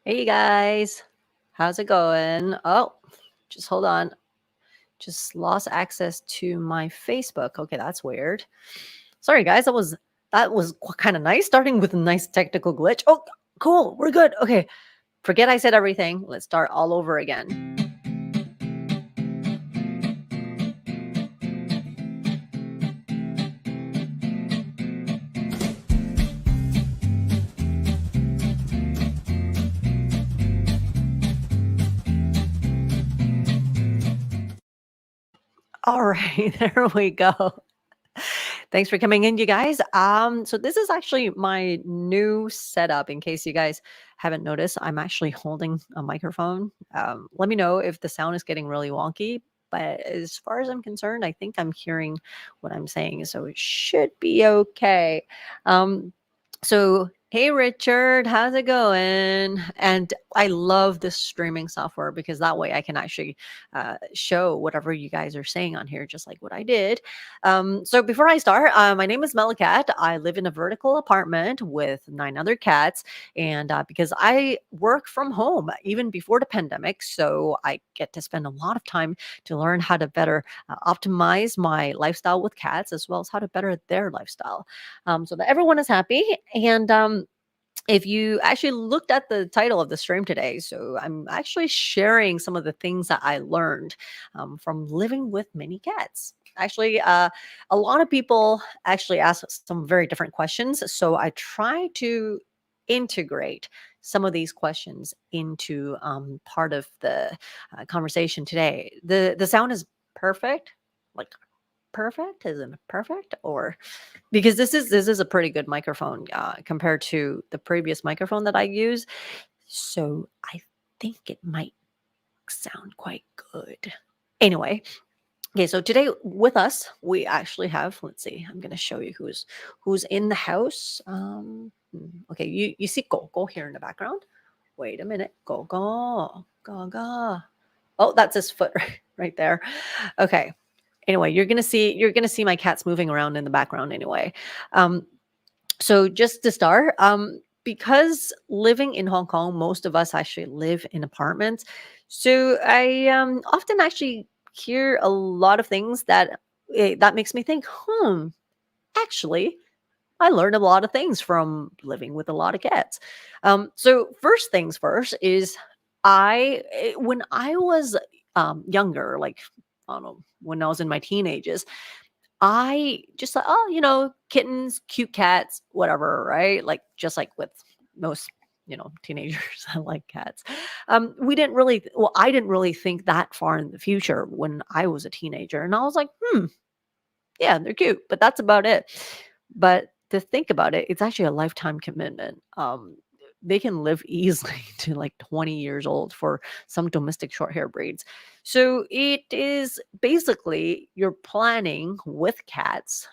Hey guys, how's it going? Oh, just hold on. Just lost access to my Facebook. Okay, that's weird. Sorry guys, that was kind of nice starting with a nice technical glitch. Oh, cool. We're good. Okay. Forget I said everything. Let's start all over again. All right, there we go. Thanks for coming in, you guys. So this is actually my new setup. In case you guys haven't noticed, I'm actually holding a microphone. Let me know if the sound is getting really wonky. But as far as I'm concerned, I think I'm hearing what I'm saying, so it should be okay. So hey Richard, how's it going? And I love this streaming software because that way I can actually show whatever you guys are saying on here, just like what I did. So before I start, my name is MeloCat. I live in a vertical apartment with 9 other cats, and because I work from home even before the pandemic, so I get to spend a lot of time to learn how to better optimize my lifestyle with cats, as well as how to better their lifestyle, so that everyone is happy. And if you actually looked at the title of the stream today, so I'm actually sharing some of the things that I learned from living with many cats. Actually, a lot of people actually ask some very different questions. So I try to integrate some of these questions into part of the conversation today. The sound is perfect, like perfect, isn't it perfect? Or because this is a pretty good microphone compared to the previous microphone that I use. So I think it might sound quite good. Anyway, okay, so today with us we actually have, let's see, I'm gonna show you who's in the house. Okay, you see Gogo here in the background. Wait a minute. Gogo. Gogo. Oh, that's his foot right there. Okay. Anyway, you're gonna see my cats moving around in the background anyway. Um, so just to start, because living in Hong Kong, most of us actually live in apartments. So I often actually hear a lot of things that makes me think, actually, I learned a lot of things from living with a lot of cats. So first things first is when I was younger, like I don't know, when I was in my teenagers, I just thought, oh, kittens, cute cats, whatever, right? Like just like with most, teenagers, I like cats. We didn't really, well, I didn't really think that far in the future when I was a teenager, and I was like, yeah, they're cute, but that's about it. But to think about it, it's actually a lifetime commitment. They can live easily to like 20 years old for some domestic short hair breeds. So it is basically you're planning with cats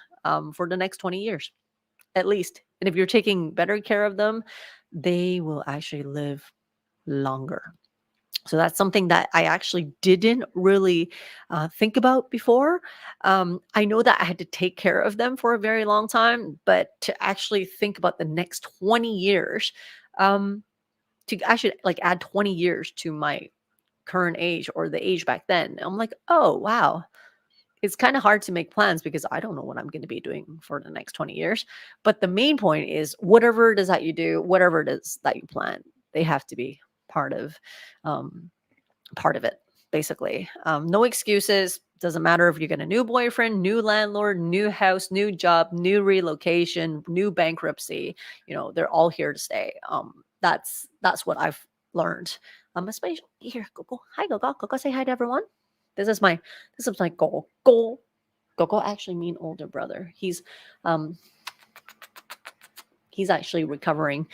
for the next 20 years at least. And if you're taking better care of them, they will actually live longer. So that's something that I actually didn't really think about before. I know that I had to take care of them for a very long time, but to actually think about the next 20 years, um, to actually like add 20 years to my current age or the age back then, I'm like, oh, wow. It's kind of hard to make plans because I don't know what I'm going to be doing for the next 20 years. But the main point is whatever it is that you do, whatever it is that you plan, they have to be part of um, part of it, basically. No excuses. Doesn't matter if you get a new boyfriend, new landlord, new house, new job, new relocation, new bankruptcy. They're all here to stay. That's what I've learned. Especially here, Gogo. Hi, Gogo. Gogo, say hi to everyone. This is my goal. Gogo actually mean older brother. Um he's actually recovering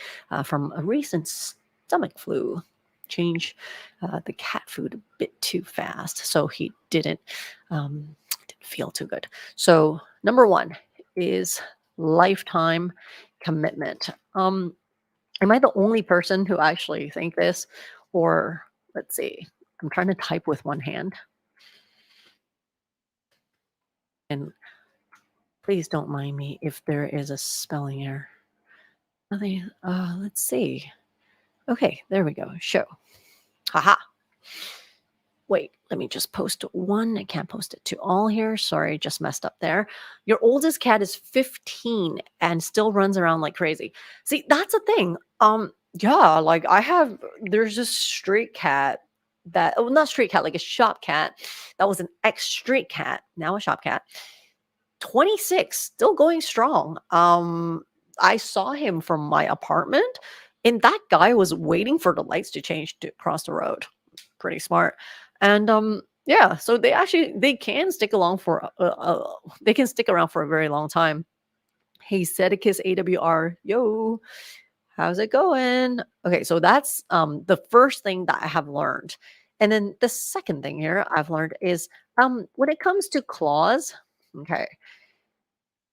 from a recent stomach flu. Change the cat food a bit too fast, so he didn't feel too good. So number one is lifetime commitment. Am I the only person who actually think this, or let's see? I'm trying to type with one hand, and please don't mind me if there is a spelling error. Nothing. Let's see. Okay, there we go. Show. Haha. Wait, let me just post one. I can't post it to all here. Sorry, just messed up there. Your oldest cat is 15 and still runs around like crazy. See, that's a thing. Yeah, like there's this street cat that, oh, not street cat, like a shop cat that was an ex-street cat, now a shop cat. 26, still going strong. I saw him from my apartment, and that guy was waiting for the lights to change to cross the road. Pretty smart. And yeah, so they can stick along for they can stick around for a very long time. Hey, Sedicus AWR, yo, how's it going? Okay, so that's the first thing that I have learned. And then the second thing here I've learned is when it comes to claws, okay,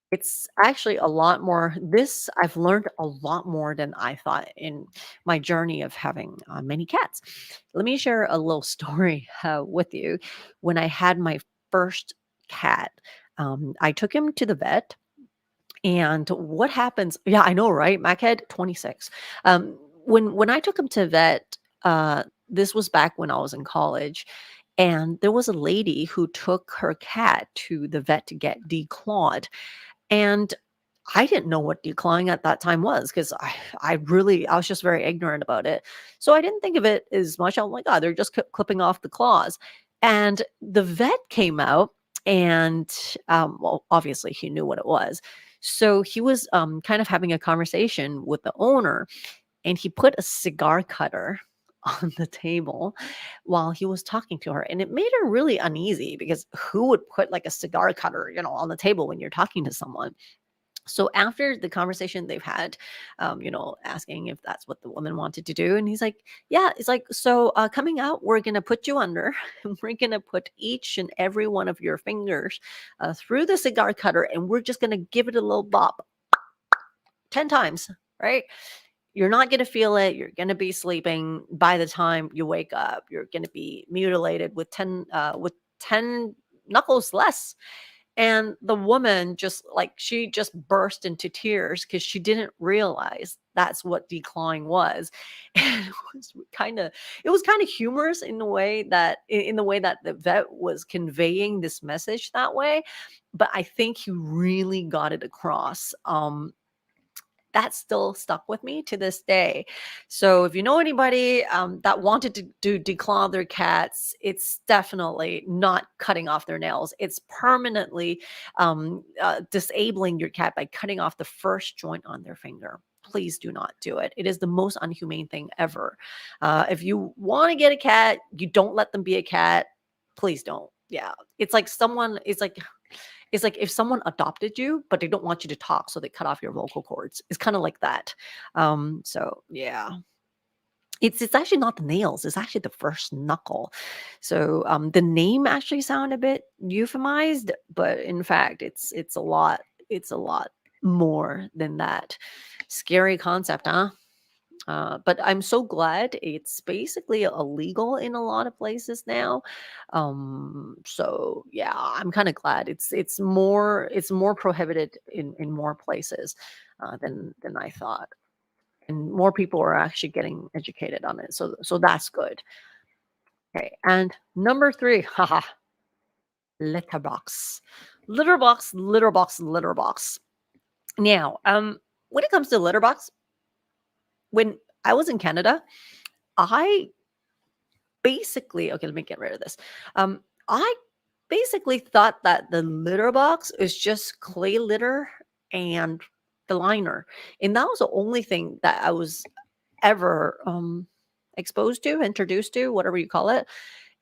it's actually a lot more. This I've learned a lot more than I thought in my journey of having many cats. Let me share a little story with you. When I had my first cat, I took him to the vet, and what happens? Yeah, I know, right? My cat, 26. When I took him to vet, this was back when I was in college, and there was a lady who took her cat to the vet to get declawed, and I didn't know what declawing at that time was because I was just very ignorant about it. So I didn't think of it as much. I'm like, oh, they're just clipping off the claws. And the vet came out and, well, obviously he knew what it was. So he was kind of having a conversation with the owner, and he put a cigar cutter on the table while he was talking to her, and it made her really uneasy because who would put like a cigar cutter, on the table when you're talking to someone? So after the conversation they've had, asking if that's what the woman wanted to do, and he's like, "Yeah." It's like, "So coming out, we're gonna put you under, and we're gonna put each and every one of your fingers through the cigar cutter, and we're just gonna give it a little bop 10 times, right? You're not gonna feel it. You're gonna be sleeping. By the time you wake up, you're gonna be mutilated with 10 knuckles less." And the woman she just burst into tears because she didn't realize that's what declawing was. And it was kind of humorous in the way that in the way that the vet was conveying this message that way. But I think he really got it across. That still stuck with me to this day. So if you know anybody that wanted to do declaw their cats, it's definitely not cutting off their nails. It's permanently disabling your cat by cutting off the first joint on their finger. Please do not do it. It is the most unhumane thing ever. If you want to get a cat, you don't let them be a cat. Please don't. Yeah, it's like if someone adopted you, but they don't want you to talk, so they cut off your vocal cords. It's kind of like that. So yeah. It's actually not the nails, it's actually the first knuckle. So the name actually sound a bit euphemized, but in fact it's a lot more than that. Scary concept, huh? But I'm so glad it's basically illegal in a lot of places now. So yeah, I'm kind of glad it's more prohibited in more places than I thought, and more people are actually getting educated on it. So that's good. Okay, and number three, haha, litter box, litter box, litter box, litter box. Now, when it comes to litter box, when I was in Canada, I basically okay, let me get rid of this. I basically thought that the litter box is just clay litter and the liner, and that was the only thing that I was ever exposed to, introduced to, whatever you call it.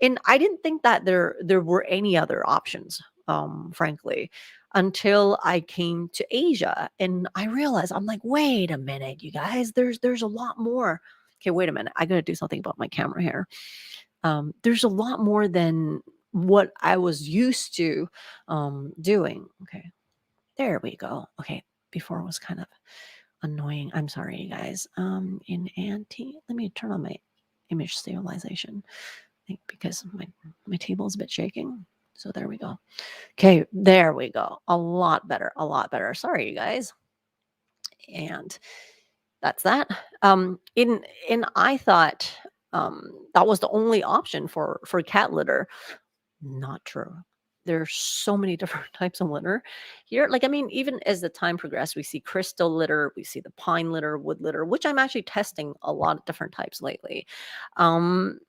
And I didn't think that there were any other options, frankly, until I came to Asia, and I realized I'm like, wait a minute, you guys, there's a lot more. Okay, wait a minute, I gotta do something about my camera here. There's a lot more than what I was used to doing. Okay, there we go. Okay, before it was kind of annoying. I'm sorry, you guys. In anti, let me turn on my image stabilization. I think because my table is a bit shaking. So there we go. Okay, there we go. A lot better. A lot better. Sorry, you guys. And that's that. In I thought that was the only option for cat litter. Not true. There's so many different types of litter here. Like, I mean, even as the time progressed, we see crystal litter, we see the pine litter, wood litter, which I'm actually testing a lot of different types lately. Um,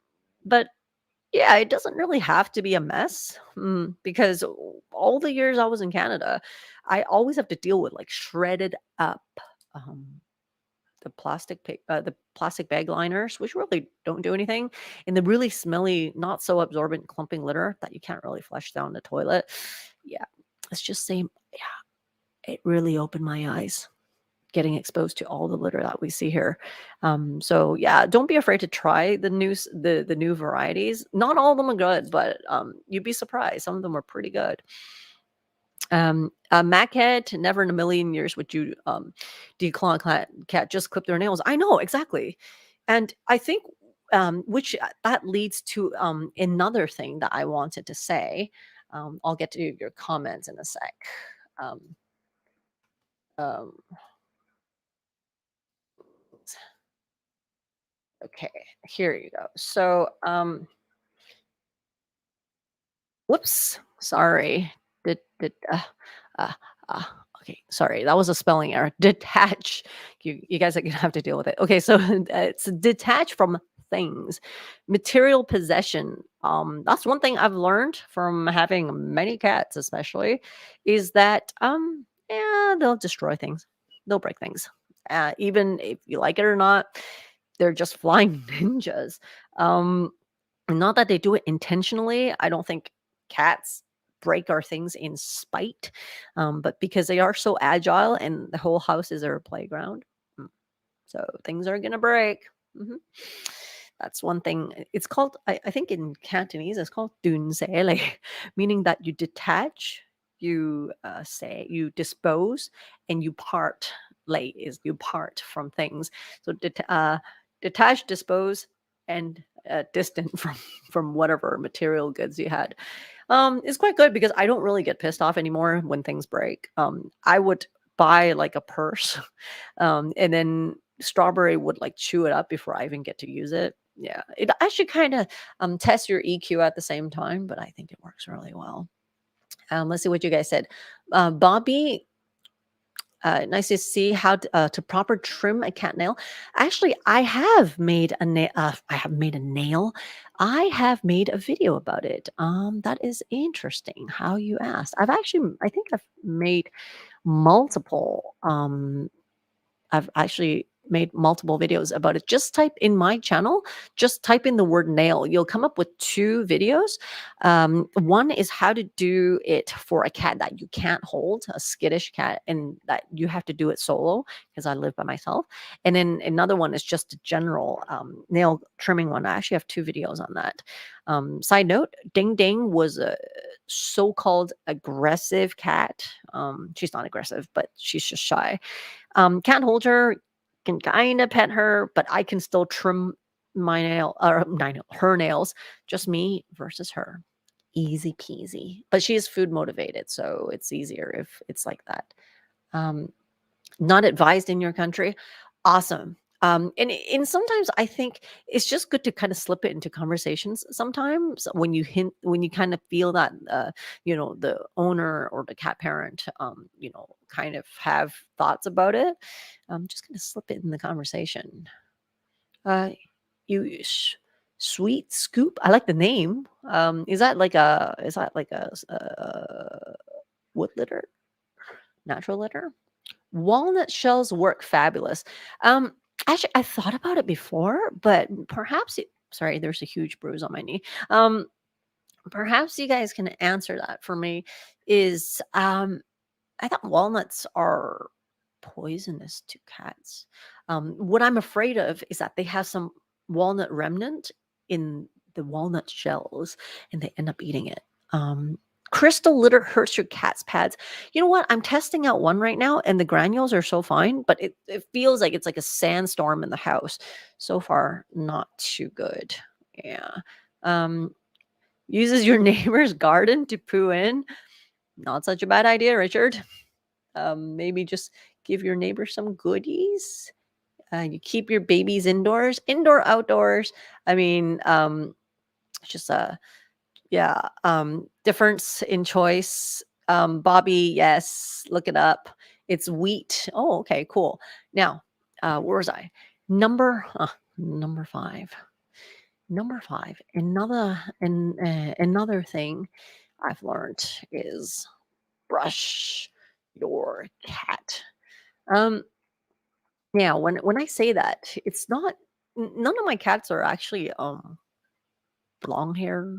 but yeah, it doesn't really have to be a mess because all the years I was in Canada, I always have to deal with like shredded up. Um, the plastic bag liners, which really don't do anything, and the really smelly, not so absorbent clumping litter that you can't really flush down the toilet. Yeah, let's just say, yeah, it really opened my eyes getting exposed to all the litter that we see here. So yeah, don't be afraid to try the new varieties. Not all of them are good, but you'd be surprised. Some of them are pretty good. A MeloCat, never in a million years would you declaw cat just clip their nails. I know exactly, and I think which that leads to another thing that I wanted to say. I'll get to your comments in a sec. Um, um, okay, here you go. So whoops, sorry. Did uh, uh, okay, sorry, that was a spelling error. Detach. You guys are gonna have to deal with it. Okay, so it's detach from things, material possession. That's one thing I've learned from having many cats, especially, is that yeah, they'll destroy things, they'll break things. Even if you like it or not, they're just flying ninjas. Um, not that they do it intentionally. I don't think cats break our things in spite, but because they are so agile and the whole house is their playground. Mm, so things are gonna break. Mhm. That's one thing. It's called, I think in Cantonese, it's called dunzele, meaning that you detach, you say, you dispose, and you part. Lay is you part from things. So detach, dispose, and distant from whatever material goods you had. It's quite good because I don't really get pissed off anymore when things break. I would buy like a purse, and then Strawberry would like chew it up before I even get to use it. Yeah, it actually kind of tests your EQ at the same time, but I think it works really well. Let's see what you guys said. Bobby, nice to see how to proper trim a cat nail. Actually, I have made a nail. I have made a nail. I have made a video about it. That is interesting. How you asked. I think I've made multiple. I've actually made multiple videos about it. Just type in my channel, just type in the word nail. You'll come up with two videos. One is how to do it for a cat that you can't hold, a skittish cat, and that you have to do it solo because I live by myself. And then another one is just a general nail trimming one. I actually have two videos on that. Side note, Ding Ding was a so-called aggressive cat. She's not aggressive, but she's just shy. Can't hold her, can kinda pet her, but I can still trim my nail or my nail her nails, just me versus her. Easy peasy. But she is food motivated, so it's easier if it's like that. Um, not advised in your country? Awesome. And sometimes I think it's just good to kind of slip it into conversations sometimes when you kind of feel that, the owner or the cat parent, kind of have thoughts about it. Just gonna slip it in the conversation. Uh, you sweet scoop. I like the name. Is that like wood litter, natural litter? Walnut shells work fabulous. Um, actually, I thought about it before, but perhaps sorry, there's a huge bruise on my knee. Um, perhaps you guys can answer that for me. Is I thought walnuts are poisonous to cats. What I'm afraid of is that they have some walnut remnant in the walnut shells and they end up eating it. Um, crystal litter hurts your cat's pads. You know what? I'm testing out one right now and the granules are so fine, but it feels like it's like a sandstorm in the house. So far, not too good. Yeah. Um, uses your neighbor's garden to poo in. Not such a bad idea, Richard. Maybe just give your neighbor some goodies. You keep your babies indoors, indoor, outdoors. I mean, it's just yeah, difference in choice. Bobby, yes, look it up. It's wheat. Oh, okay, cool. Now, where was I? Number 5. Number 5. Another thing I've learned is brush your cat. Um, yeah, when I say that, it's not none of my cats are actually long hair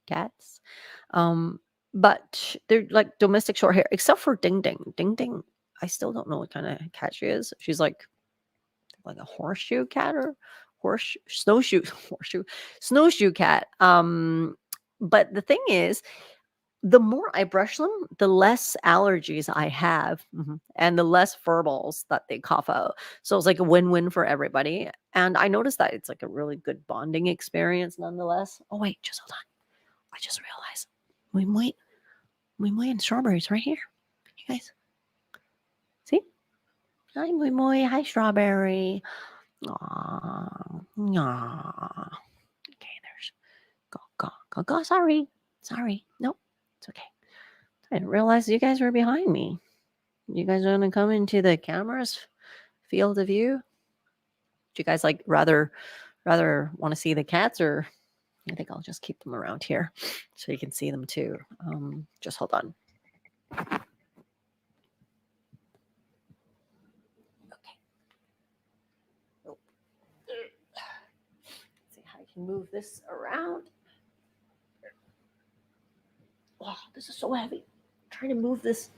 cats. Um, but they're like domestic short hair, except for Ding Ding. Ding Ding, I still don't know what kind of cat she is. She's like a horseshoe cat or horse snowshoe horseshoe snowshoe cat. But the thing is, the more I brush them, the less allergies I have, and the less furballs that they cough out. So it's like a win-win for everybody. And I noticed that it's like a really good bonding experience nonetheless. Oh wait, just hold on. I just realized Moi Moi and strawberries right here. You guys see? Hi Moi Moi. Hi strawberry. Aww. Aww. Okay, there's go. Sorry. Sorry. Nope. It's okay. I didn't realize you guys were behind me. You guys are gonna come into the camera's field of view? Do you guys like rather want to see the cats, or I think I'll just keep them around here so you can see them too. Just hold on. Okay. Oh. Let's see how I can move this around. Wow, this is so heavy. Trying to move this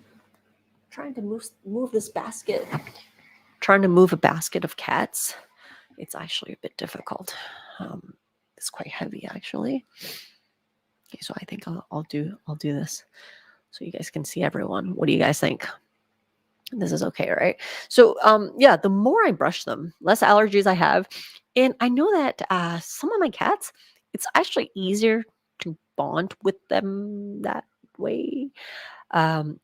basket. Trying to move a basket of cats. It's actually a bit difficult. It's quite heavy actually. Okay, so I think I'll do this so you guys can see everyone. What do you guys think? This is okay, right? So yeah, the more I brush them, less allergies I have. And I know that some of my cats, it's actually easier to bond with them that way. Um,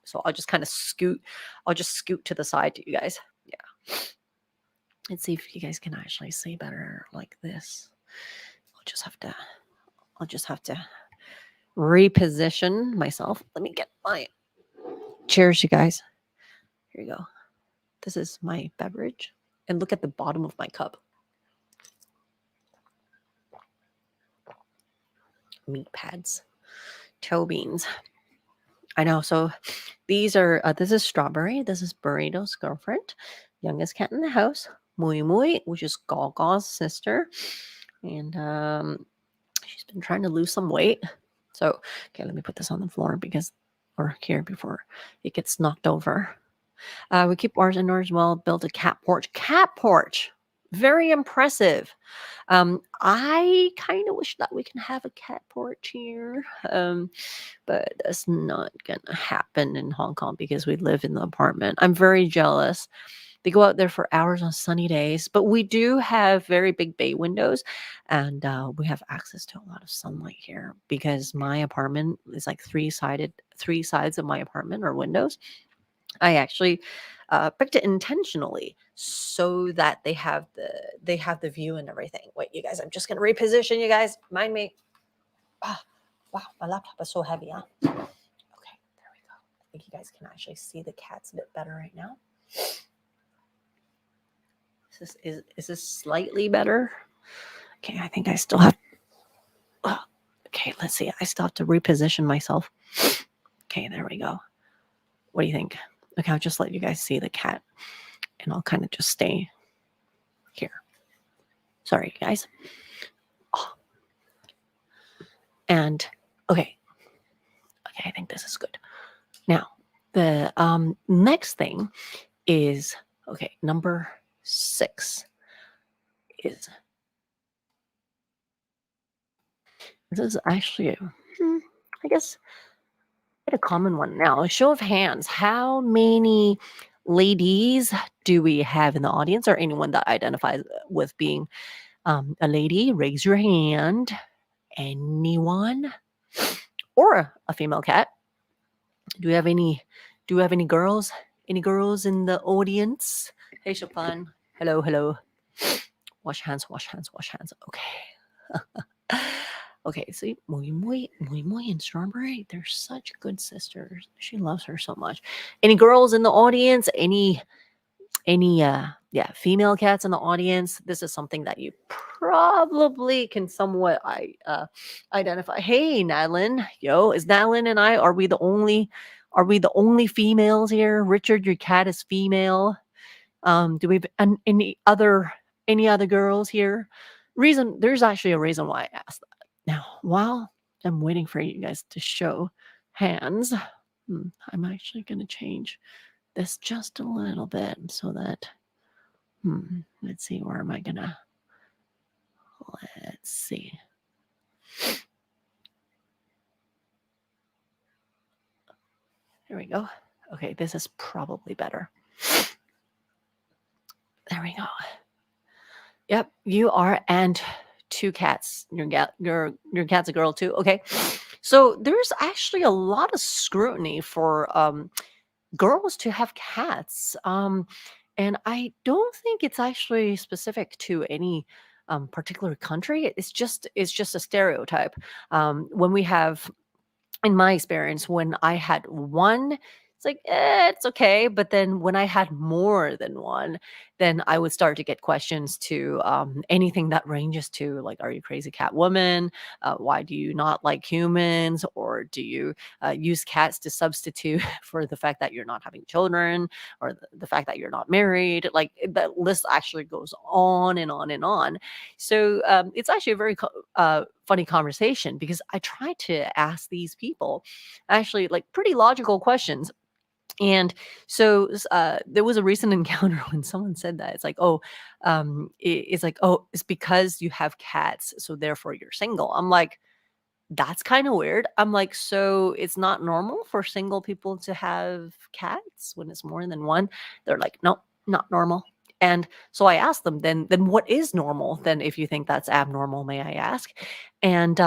so I'll just kind of scoot. I'll just scoot to the side to you guys. Yeah. Let's see if you guys can actually see better like this. I'll just have to reposition myself. Let me get my cheers, you guys. Here you go. This is my beverage. And look at the bottom of my cup. Meat pads. Toe beans. I know. So these are, this is Strawberry. This is Burrito's girlfriend. Youngest cat in the house. Moi Moi, which is Gawgaw's sister. And she's been trying to lose some weight. So, okay, let me put this on the floor or here before it gets knocked over. We keep ours indoors well, build a cat porch. Cat porch. Very impressive. I kind of wish that we can have a cat porch here. But that's not gonna happen in Hong Kong because we live in the apartment. I'm very jealous. They go out there for hours on sunny days, but we do have very big bay windows, and we have access to a lot of sunlight here because my apartment is like three sides of my apartment are windows. I actually picked it intentionally so that they have the view and everything. Wait, you guys, I'm just gonna reposition. You guys, mind me. Ah, wow, my laptop is so heavy, huh? Okay, there we go. I think you guys can actually see the cats a bit better right now. Is this slightly better? Okay, I think I still have. Okay, let's see. I still have to reposition myself. Okay, there we go. What do you think? Okay, I'll just let you guys see the cat, and I'll kind of just stay here. Sorry, guys. Oh. And okay, I think this is good. Now, the next thing is, okay, number 6 is, this is actually, I guess, a common one now. A show of hands. How many ladies do we have in the audience, or anyone that identifies with being a lady? Raise your hand. Anyone? Or a female cat? Do we have any girls? Any girls in the audience? Hey, Chopin. Hello, hello. Wash hands, wash hands, wash hands. Okay. Okay, see, Muy and Strawberry, they're such good sisters. She loves her so much. Any girls in the audience? Any female cats in the audience? This is something that you probably can somewhat identify. Hey, Nadlin. Yo, is Nadlin and I, are we the only females here? Richard, your cat is female. Do we have any other girls here? There's actually a reason why I asked that. Now, while I'm waiting for you guys to show hands, I'm actually going to change this just a little bit so that let's see, where am I gonna let's see. There we go. Okay, this is probably better. There we go. Yep, you are, and two cats. Your cat's a girl too. Okay. So there's actually a lot of scrutiny for girls to have cats. And I don't think it's actually specific to any particular country. It's just a stereotype. When we have In my experience, when I had one, it's like, it's okay. But then when I had more than one, then I would start to get questions to anything that ranges to like, are you crazy cat woman? Why do you not like humans? Or do you use cats to substitute for the fact that you're not having children, or the fact that you're not married? Like that list actually goes on and on and on. So it's actually a very funny conversation, because I try to ask these people actually like pretty logical questions. And so there was a recent encounter when someone said that it's like, oh, it's like, oh, it's because you have cats, so therefore you're single. I'm like, that's kind of weird. I'm like, so it's not normal for single people to have cats when it's more than one? They're like, no, not normal. And so I asked them, then what is normal? Then if you think that's abnormal, may I ask? And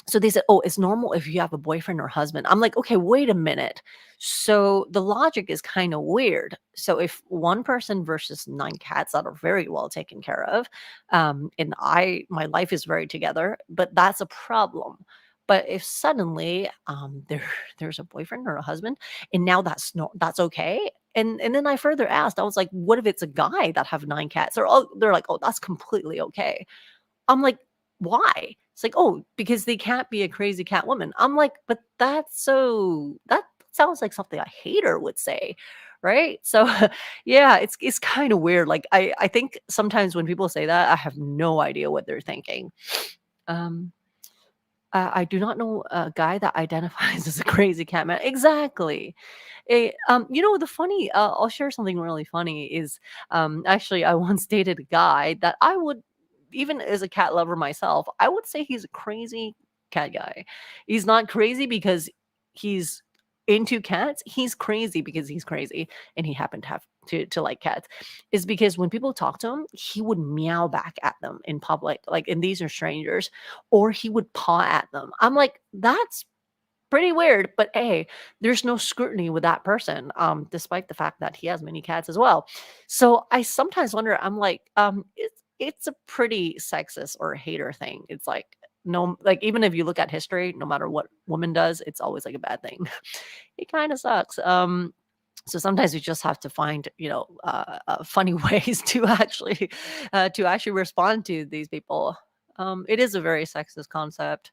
so they said, "Oh, it's normal if you have a boyfriend or husband." I'm like, "Okay, wait a minute." So the logic is kind of weird. So if one person versus nine cats that are very well taken care of, and my life is very together, but that's a problem. But if suddenly there's a boyfriend or a husband, and now that's okay. And then I further asked, I was like, "What if it's a guy that have nine cats?" They're like, "Oh, that's completely okay." I'm like, "Why?" It's like, "Oh, because they can't be a crazy cat woman." I'm like, "But that sounds like something a hater would say, right?" So, yeah, it's kinda weird. Like, I think sometimes when people say that, I have no idea what they're thinking. Um, I do not know a guy that identifies as a crazy cat man. Exactly. The funny I'll share something really funny is, actually, I once dated a guy that I would, even as a cat lover myself, I would say he's a crazy cat guy. He's not crazy because he's into cats. He's crazy because he's crazy, and he happened to like cats. Is because when people talk to him, he would meow back at them in public, like, and these are strangers, or he would paw at them. I'm like, that's pretty weird, but hey, there's no scrutiny with that person, despite the fact that he has many cats as well. So I sometimes wonder, I'm like, it's a pretty sexist or a hater thing. It's like, no, like, even if you look at history, no matter what woman does, it's always like a bad thing. It kind of sucks. So sometimes we just have to find, funny ways to actually respond to these people. It is a very sexist concept.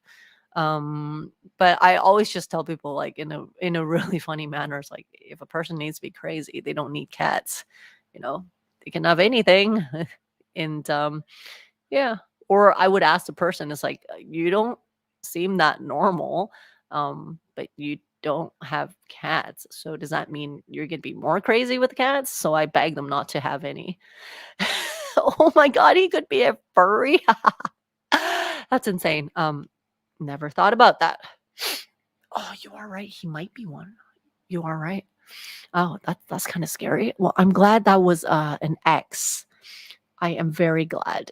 But I always just tell people, like, in a really funny manner. It's like, if a person needs to be crazy, they don't need cats. You know, they can have anything. And yeah. Or I would ask the person, it's like, you don't seem that normal, but you don't have cats. So does that mean you're gonna be more crazy with cats? So I beg them not to have any. Oh my god, he could be a furry. That's insane. Never thought about that. Oh, you are right. He might be one. You are right. Oh, that's kind of scary. Well, I'm glad that was an X. I am very glad.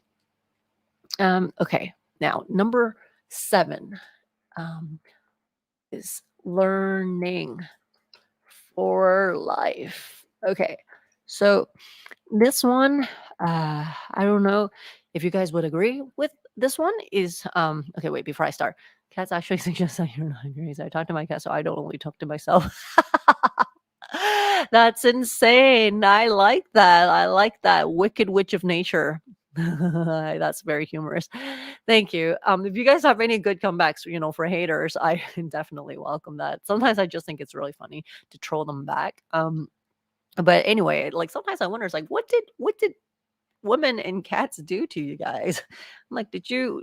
Okay. Now, number 7 um, is learning for life. Okay. So this one, I don't know if you guys would agree with this one. Is okay. Wait, before I start, cats actually suggest that you're not agree. So I talk to my cat, so I don't only talk to myself. That's insane. I like that. I like that. Wicked witch of nature. That's very humorous. Thank you. If you guys have any good comebacks, for haters, I definitely welcome that. Sometimes I just think it's really funny to troll them back. But anyway, like sometimes I wonder, it's like, what did women and cats do to you guys? I'm like,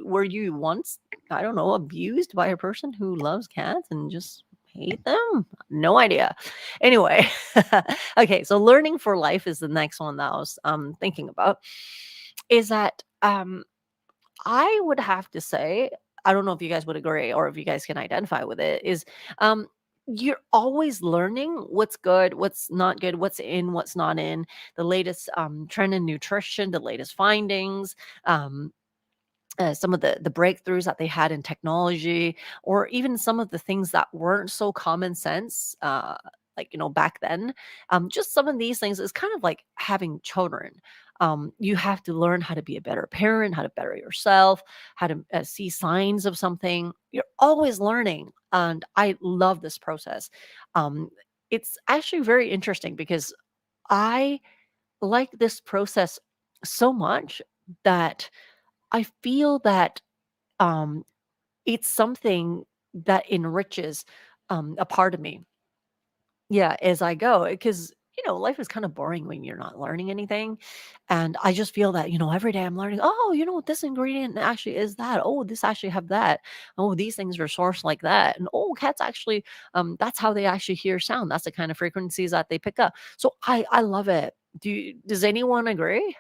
were you once, I don't know, abused by a person who loves cats and just hate them? No idea. Anyway, okay, so learning for life is the next one that I was thinking about. Is that I would have to say, I don't know if you guys would agree or if you guys can identify with it, is um you're always learning what's good, what's not good, what's in, what's not in, the latest trend in nutrition, the latest findings, um, some of the breakthroughs that they had in technology, or even some of the things that weren't so common sense, like back then. Just some of these things is kind of like having children. You have to learn how to be a better parent, how to better yourself, how to see signs of something. You're always learning, and I love this process. Um, it's actually very interesting because I like this process so much that I feel that um, it's something that enriches a part of me. Yeah, as I go, because life is kind of boring when you're not learning anything, and I just feel that every day I'm learning. Oh, this ingredient actually is that. Oh, this actually have that. Oh, these things are sourced like that, and oh, cats actually that's how they actually hear sound. That's the kind of frequencies that they pick up. So I love it. Does anyone agree?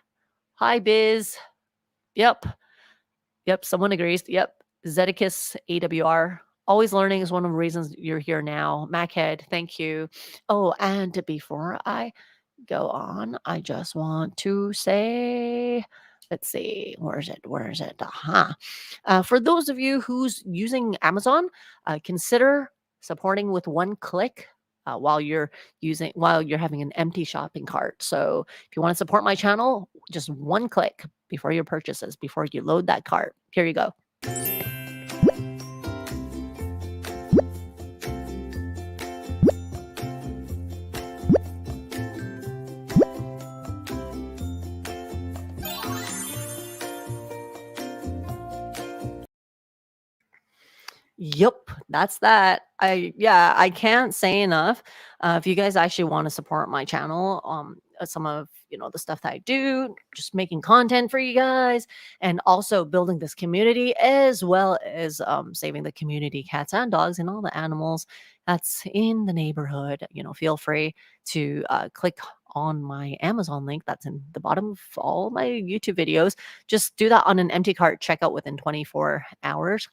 Hi, Biz. Yep. Yep, someone agrees. Yep. Zedicus AWR. Always learning is one of the reasons you're here now. Machead, thank you. Oh, and before I go on, I just want to say, let's see, where is it? Where is it? Aha. For those of you who's using Amazon, consider supporting with one click. While you're having an empty shopping cart. So if you want to support my channel, just one click before your purchases, before you load that cart. Here you go. Yep, that's that. I can't say enough. If you guys actually want to support my channel, some of the stuff that I do, just making content for you guys, and also building this community, as well as saving the community, cats and dogs, and all the animals that's in the neighborhood. Feel free to click on my Amazon link that's in the bottom of all my YouTube videos. Just do that on an empty cart checkout within 24 hours,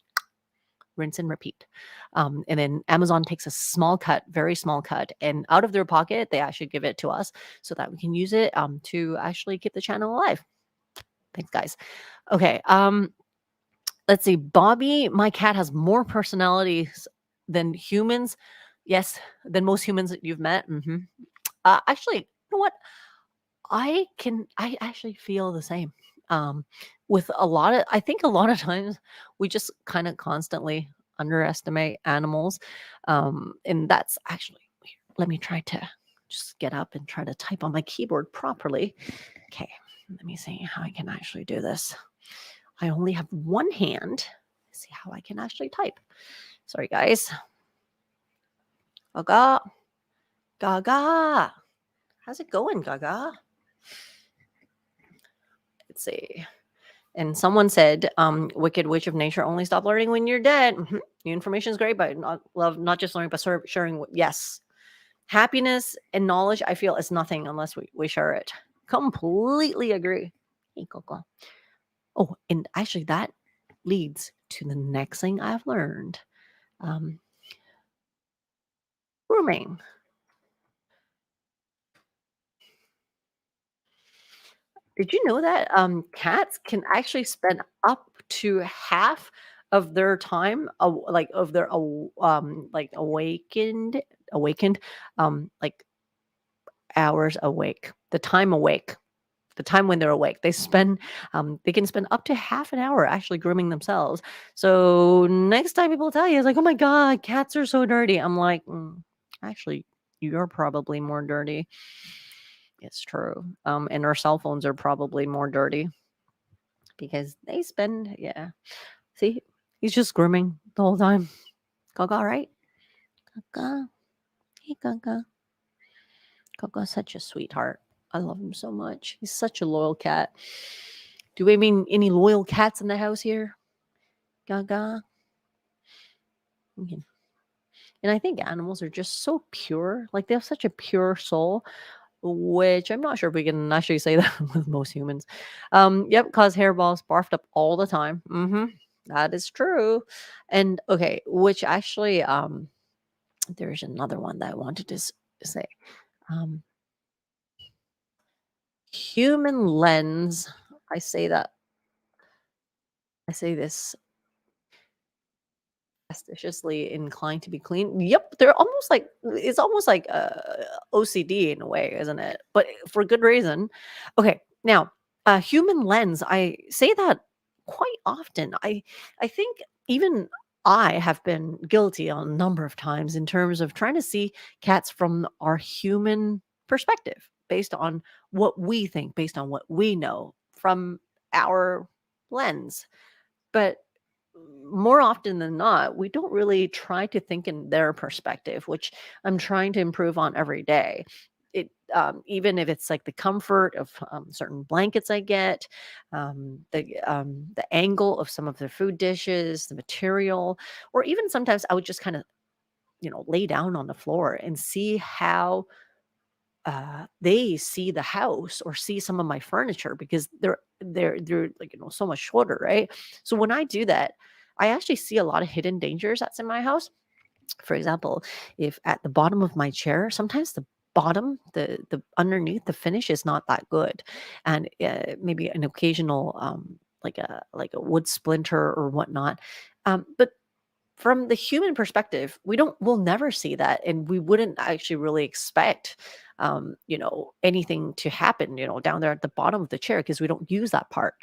rinse and repeat. And then Amazon takes a small cut, very small cut, and out of their pocket, they actually give it to us so that we can use it to actually keep the channel alive. Thanks, guys. Okay. Let's see. Bobby, my cat has more personalities than humans. Yes, than most humans that you've met. Actually, you know what? I actually feel the same. With I think a lot of times we just kind of constantly underestimate animals. And that's actually here. Let me try to just get up and try to type on my keyboard properly. Okay, let me see how I can actually do this. I only have one hand. Let's see how I can actually type. Sorry, guys. Gaga. Gaga. How's it going, Gaga? Let's see. And someone said, "Wicked witch of nature, only stop learning when you're dead." New information is great, but not just learning, but sharing. Yes, happiness and knowledge, I feel, is nothing unless we share it. Completely agree. Hey, Coco. Oh, and actually, that leads to the next thing I've learned. Um, Grooming. Did you know that cats can actually spend up to half of their time, like of their like awakened, like hours awake? the time awake. The time when they're awake. They can spend up to half an hour actually grooming themselves. So next time people tell you, it's like, "Oh my god, cats are so dirty." I'm like, actually, you're probably more dirty. It's true. And our cell phones are probably more dirty because they spend, yeah. See, he's just grooming the whole time. Gaga, right? Gaga. Hey, Gaga. Gaga's such a sweetheart. I love him so much. He's such a loyal cat. Do we mean any loyal cats in the house here? Gaga. Okay. And I think animals are just so pure. Like they have such a pure soul, which I'm not sure if we can actually say that with most humans. Yep, cause hairballs barfed up all the time. That is true. And okay, which actually, there's another one that I wanted to say. Um, human lens. I say that. I say this suspiciously inclined to be clean. Yep, they're almost like it's almost like OCD in a way, isn't it? But for good reason. Okay, now a human lens. I say that quite often. I think even I have been guilty on a number of times in terms of trying to see cats from our human perspective, based on what we think, based on what we know from our lens. But more often than not, we don't really try to think in their perspective, which I'm trying to improve on every day. Even if it's like the comfort of certain blankets I get, the angle of some of their food dishes, the material, or even sometimes I would just kind of lay down on the floor and see how they see the house or see some of my furniture because they're like so much shorter, right? So when I do that, I actually see a lot of hidden dangers that's in my house. For example, if at the bottom of my chair, sometimes the bottom, the underneath, the finish is not that good, and maybe an occasional like a wood splinter or whatnot. But from the human perspective, we'll never see that, and we wouldn't actually really expect, anything to happen, down there at the bottom of the chair because we don't use that part,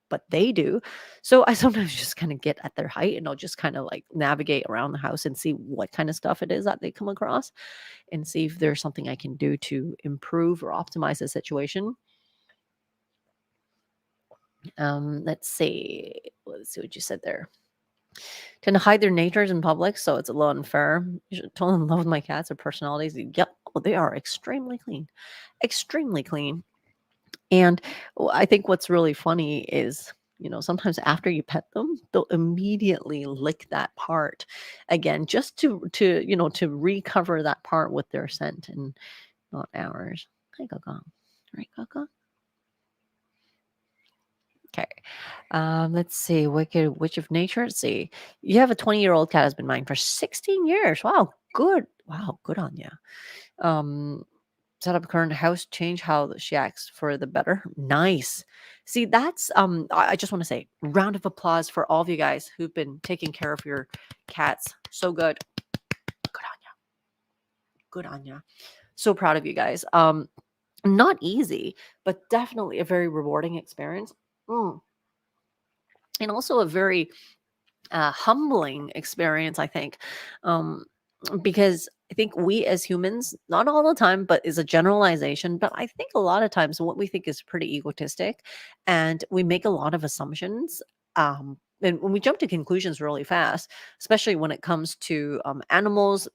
but they do. So I sometimes just kind of get at their height and I'll just kind of like navigate around the house and see what kind of stuff it is that they come across and see if there's something I can do to improve or optimize the situation. Let's see. Let's see what you said there. Tend to hide their natures in public, so it's a little unfair. You should totally in love with my cats or personalities. Yep. Oh, they are extremely clean. Extremely clean. And I think what's really funny is, sometimes after you pet them, they'll immediately lick that part again, just to recover that part with their scent and not ours. Hi, Gaga. Right, Gaga? Okay. Let's see. Wicked Witch of Nature. Let's see. You have a 20-year-old cat has been mine for 16 years. Wow, good. Wow, good on you. Set up current house, change how she acts for the better. Nice. See, that's I just want to say, round of applause for all of you guys who've been taking care of your cats. So good. Good on you. Good on you. So proud of you guys. Not easy, but definitely a very rewarding experience. Mm. And also a very humbling experience, I think. Um, because I think we as humans, not all the time, but is a generalization, but I think a lot of times what we think is pretty egotistic and we make a lot of assumptions. And when we jump to conclusions really fast, especially when it comes to animals,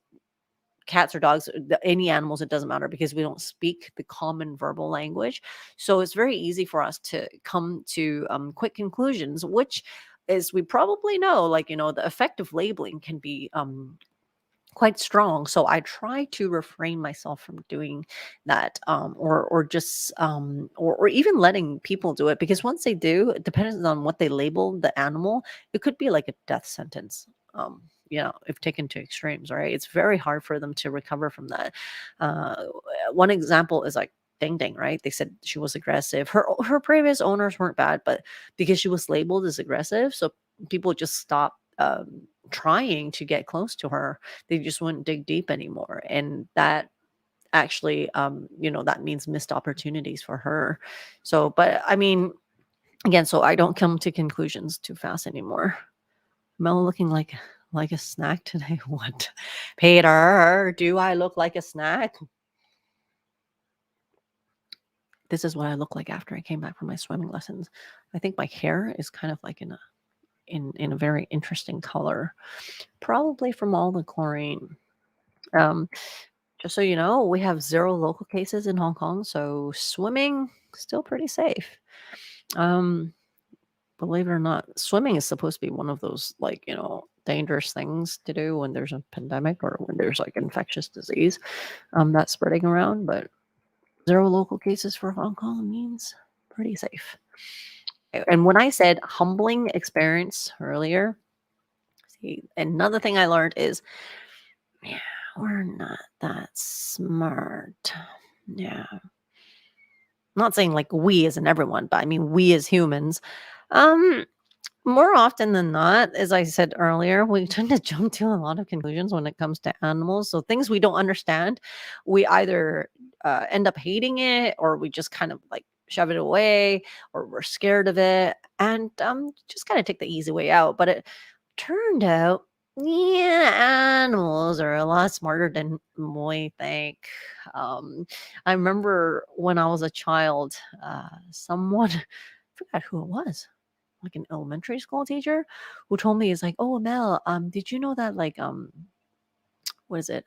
cats or dogs, any animals, it doesn't matter because we don't speak the common verbal language. So it's very easy for us to come to quick conclusions, which is we probably know, like, the effect of labeling can be quite strong. So I try to refrain myself from doing that, or just or even letting people do it because once they do, it depends on what they label the animal, it could be like a death sentence. If taken to extremes, right? It's very hard for them to recover from that. Uh, One example is like Ding Ding, right? They said she was aggressive. Her previous owners weren't bad, but because she was labeled as aggressive, so people just stopped trying to get close to her. They just wouldn't dig deep anymore, and that actually, that means missed opportunities for her. So, but I mean, again, so I don't come to conclusions too fast anymore. Mel looking like a snack today. What? Peter, do I look like a snack? This is what I look like after I came back from my swimming lessons. I think my hair is kind of like in a very interesting color, probably from all the chlorine. Um, just so you know, we have 0 local cases in Hong Kong, so swimming still pretty safe. Um, believe it or not, swimming is supposed to be one of those, like, dangerous things to do when there's a pandemic or when there's like infectious disease that's spreading around, but 0 local cases for Hong Kong means pretty safe. And when I said humbling experience earlier, see, another thing I learned is, yeah, we're not that smart. Yeah. I'm not saying like we as in everyone, but I mean we as humans. Um, More often than not, as I said earlier, we tend to jump to a lot of conclusions when it comes to animals. So things we don't understand, we either end up hating it, or we just kind of like shove it away, or we're scared of it, and just kind of take the easy way out. But it turned out, yeah, animals are a lot smarter than we think. Um, I remember when I was a child, someone, I forgot who it was, like an elementary school teacher, who told me, is like, "Oh, Mel, did you know that like what is it,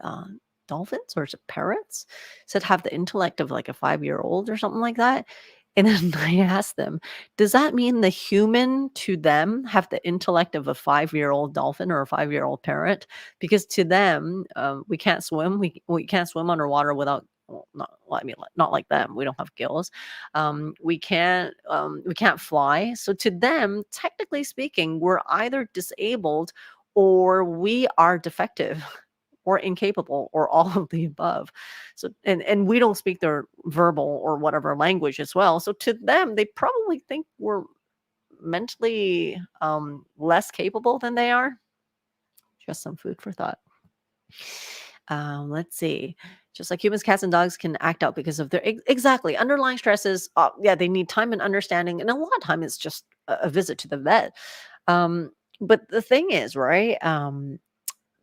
dolphins or is it parrots said have the intellect of like a 5-year-old or something like that?" And then I asked them, "Does that mean the human to them have the intellect of a 5-year-old dolphin or a 5-year-old parrot? Because to them, we can't swim. We can't swim underwater without." Well, I mean, not like them. We don't have gills. We can't fly. So to them, technically speaking, we're either disabled or we are defective or incapable or all of the above. So and we don't speak their verbal or whatever language as well. So to them, they probably think we're mentally less capable than they are. Just some food for thought. Let's see. Just like humans, cats, and dogs can act out because of their exactly underlying stresses. Yeah, they need time and understanding, and a lot of time it's just a visit to the vet. Um, but the thing is, right?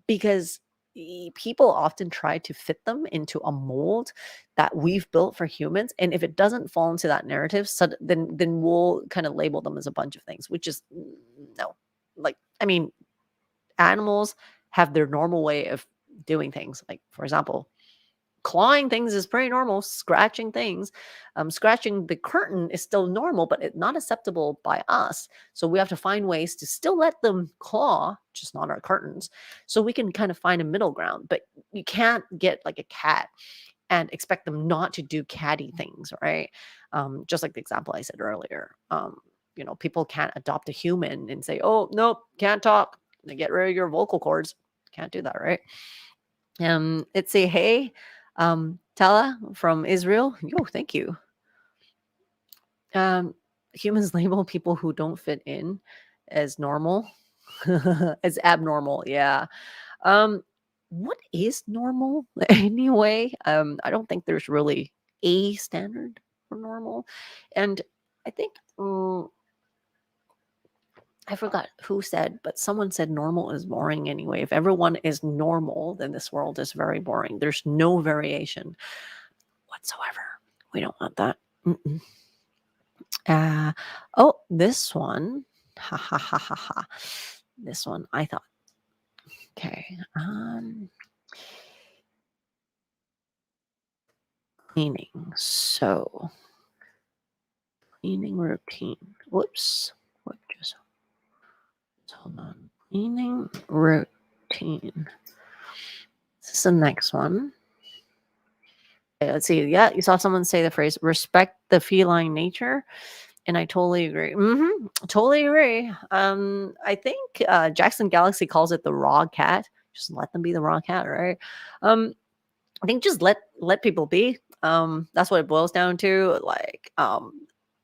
Because people often try to fit them into a mold that we've built for humans, and if it doesn't fall into that narrative, so then we'll kind of label them as a bunch of things, which is no. Like, I mean, animals have their normal way of doing things. Like, for example, clawing things is pretty normal. Scratching things, scratching the curtain is still normal, but it's not acceptable by us. So we have to find ways to still let them claw, just not our curtains. So we can kind of find a middle ground. But you can't get like a cat and expect them not to do catty things, right? Just like the example I said earlier. People can't adopt a human and say, "Oh, nope, can't talk. Get rid of your vocal cords." Can't do that, right? It's a hey, Tala from Israel. Yo, thank you. Um, Humans label people who don't fit in as normal, as abnormal. Yeah. Um, what is normal anyway? I don't think there's really a standard for normal, and I think I forgot who said, but someone said normal is boring anyway. If everyone is normal, then this world is very boring. There's no variation whatsoever. We don't want that. Mm-mm. Uh, oh, this one. Ha ha ha ha ha. This one, I thought. Okay. Cleaning. So, cleaning routine. Whoops. What just hold on. Cleaning routine. This is the next one. Okay, let's see. Yeah, you saw someone say the phrase respect the feline nature. And I totally agree. Totally agree. I think Jackson Galaxy calls it the raw cat. Just let them be the raw cat, right? I think just let people be. That's what it boils down to. Like,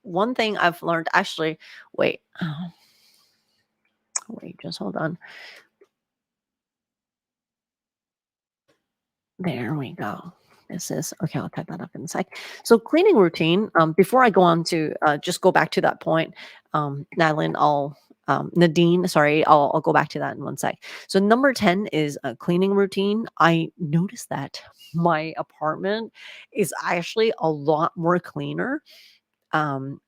one thing I've learned actually, wait, wait, just hold on. There we go. This is okay. I'll type that up in a sec. So cleaning routine. Before I go on to just go back to that point, Madeline, Nadine. Sorry, I'll go back to that in one sec. So number 10 is a cleaning routine. I noticed that my apartment is actually a lot more cleaner. Um,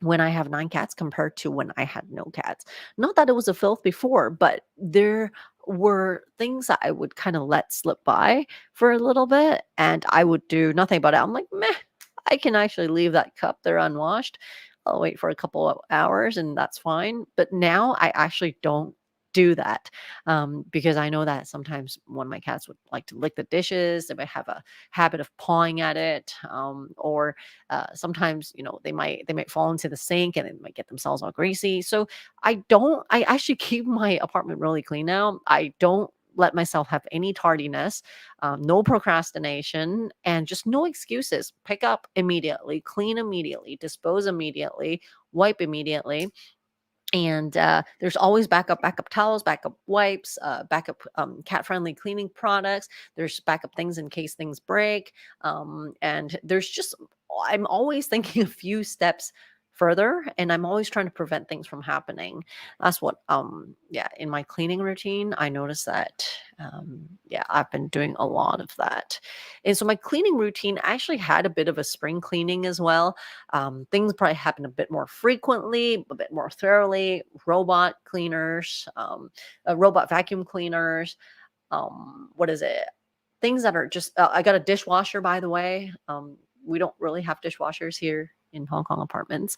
when I have 9 cats compared to when I had no cats. Not that it was a filth before, but there were things that I would kind of let slip by for a little bit and I would do nothing about it. I'm like, meh, I can actually leave that cup there unwashed. I'll wait for a couple of hours and that's fine. But now I actually don't do that because I know that sometimes one of my cats would like to lick the dishes. They might have a habit of pawing at it, or sometimes they might fall into the sink and it might get themselves all greasy. So I actually keep my apartment really clean now. I don't let myself have any tardiness, no procrastination, and just no excuses. Pick up immediately, clean immediately, dispose immediately, wipe immediately. And there's always backup towels, backup wipes, backup cat friendly cleaning products. There's backup things in case things break. And there's just I'm always thinking a few steps further, and I'm always trying to prevent things from happening. That's what yeah, in my cleaning routine I noticed that yeah, I've been doing a lot of that. And so my cleaning routine actually had a bit of a spring cleaning as well. Things probably happen a bit more frequently, a bit more thoroughly. Robot cleaners, robot vacuum cleaners. What is it? Things that are just. I got a dishwasher, by the way. We don't really have dishwashers here in Hong Kong apartments,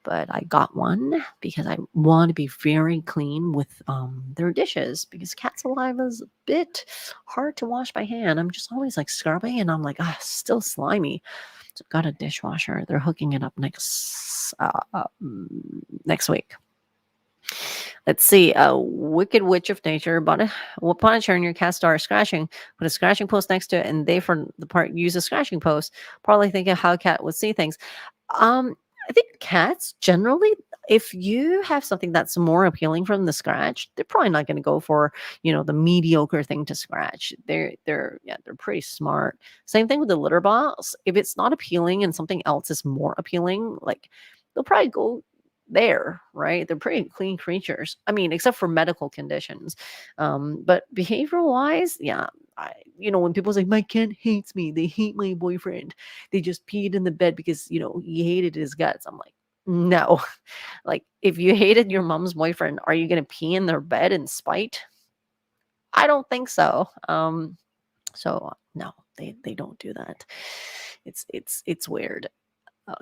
but I got one because I want to be very clean with their dishes because cat saliva is a bit hard to wash by hand. I'm just always like scrubbing, and I'm like, ah, still slimy. So got a dishwasher. They're hooking it up next week. Let's see. Wicked Witch of Nature bought a upon a chair near cat star scratching. Put a scratching post next to it, and they for the part use a scratching post. Probably thinking how a cat would see things. Um, I think cats generally, if you have something that's more appealing from the scratch, they're probably not going to go for the mediocre thing to scratch. They're pretty smart. Same thing with the litter box. If it's not appealing and something else is more appealing, like they'll probably go there, right? They're pretty clean creatures. I mean, except for medical conditions. But behavioral wise, yeah. When people say my cat hates me, they hate my boyfriend. They just peed in the bed because he hated his guts. I'm like, no. Like, if you hated your mom's boyfriend, are you gonna pee in their bed in spite? I don't think so. So no, they don't do that. It's weird.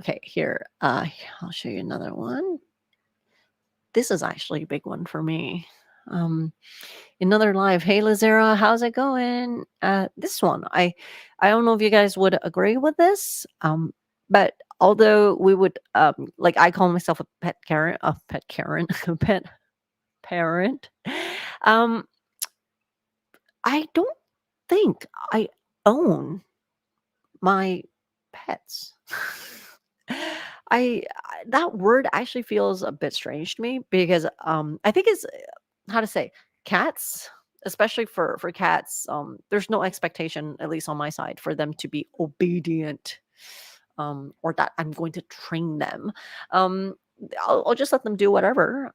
Okay, here. I'll show you another one. This is actually a big one for me. Another live. Hey Lazera, how's it going? This one, I don't know if you guys would agree with this. But although we would like I call myself a pet Karen, a pet parent. Um, I don't think I own my pets. That word actually feels a bit strange to me because I think it's how to say cats, especially for cats. There's no expectation, at least on my side, for them to be obedient, or that I'm going to train them. Um, I'll just let them do whatever.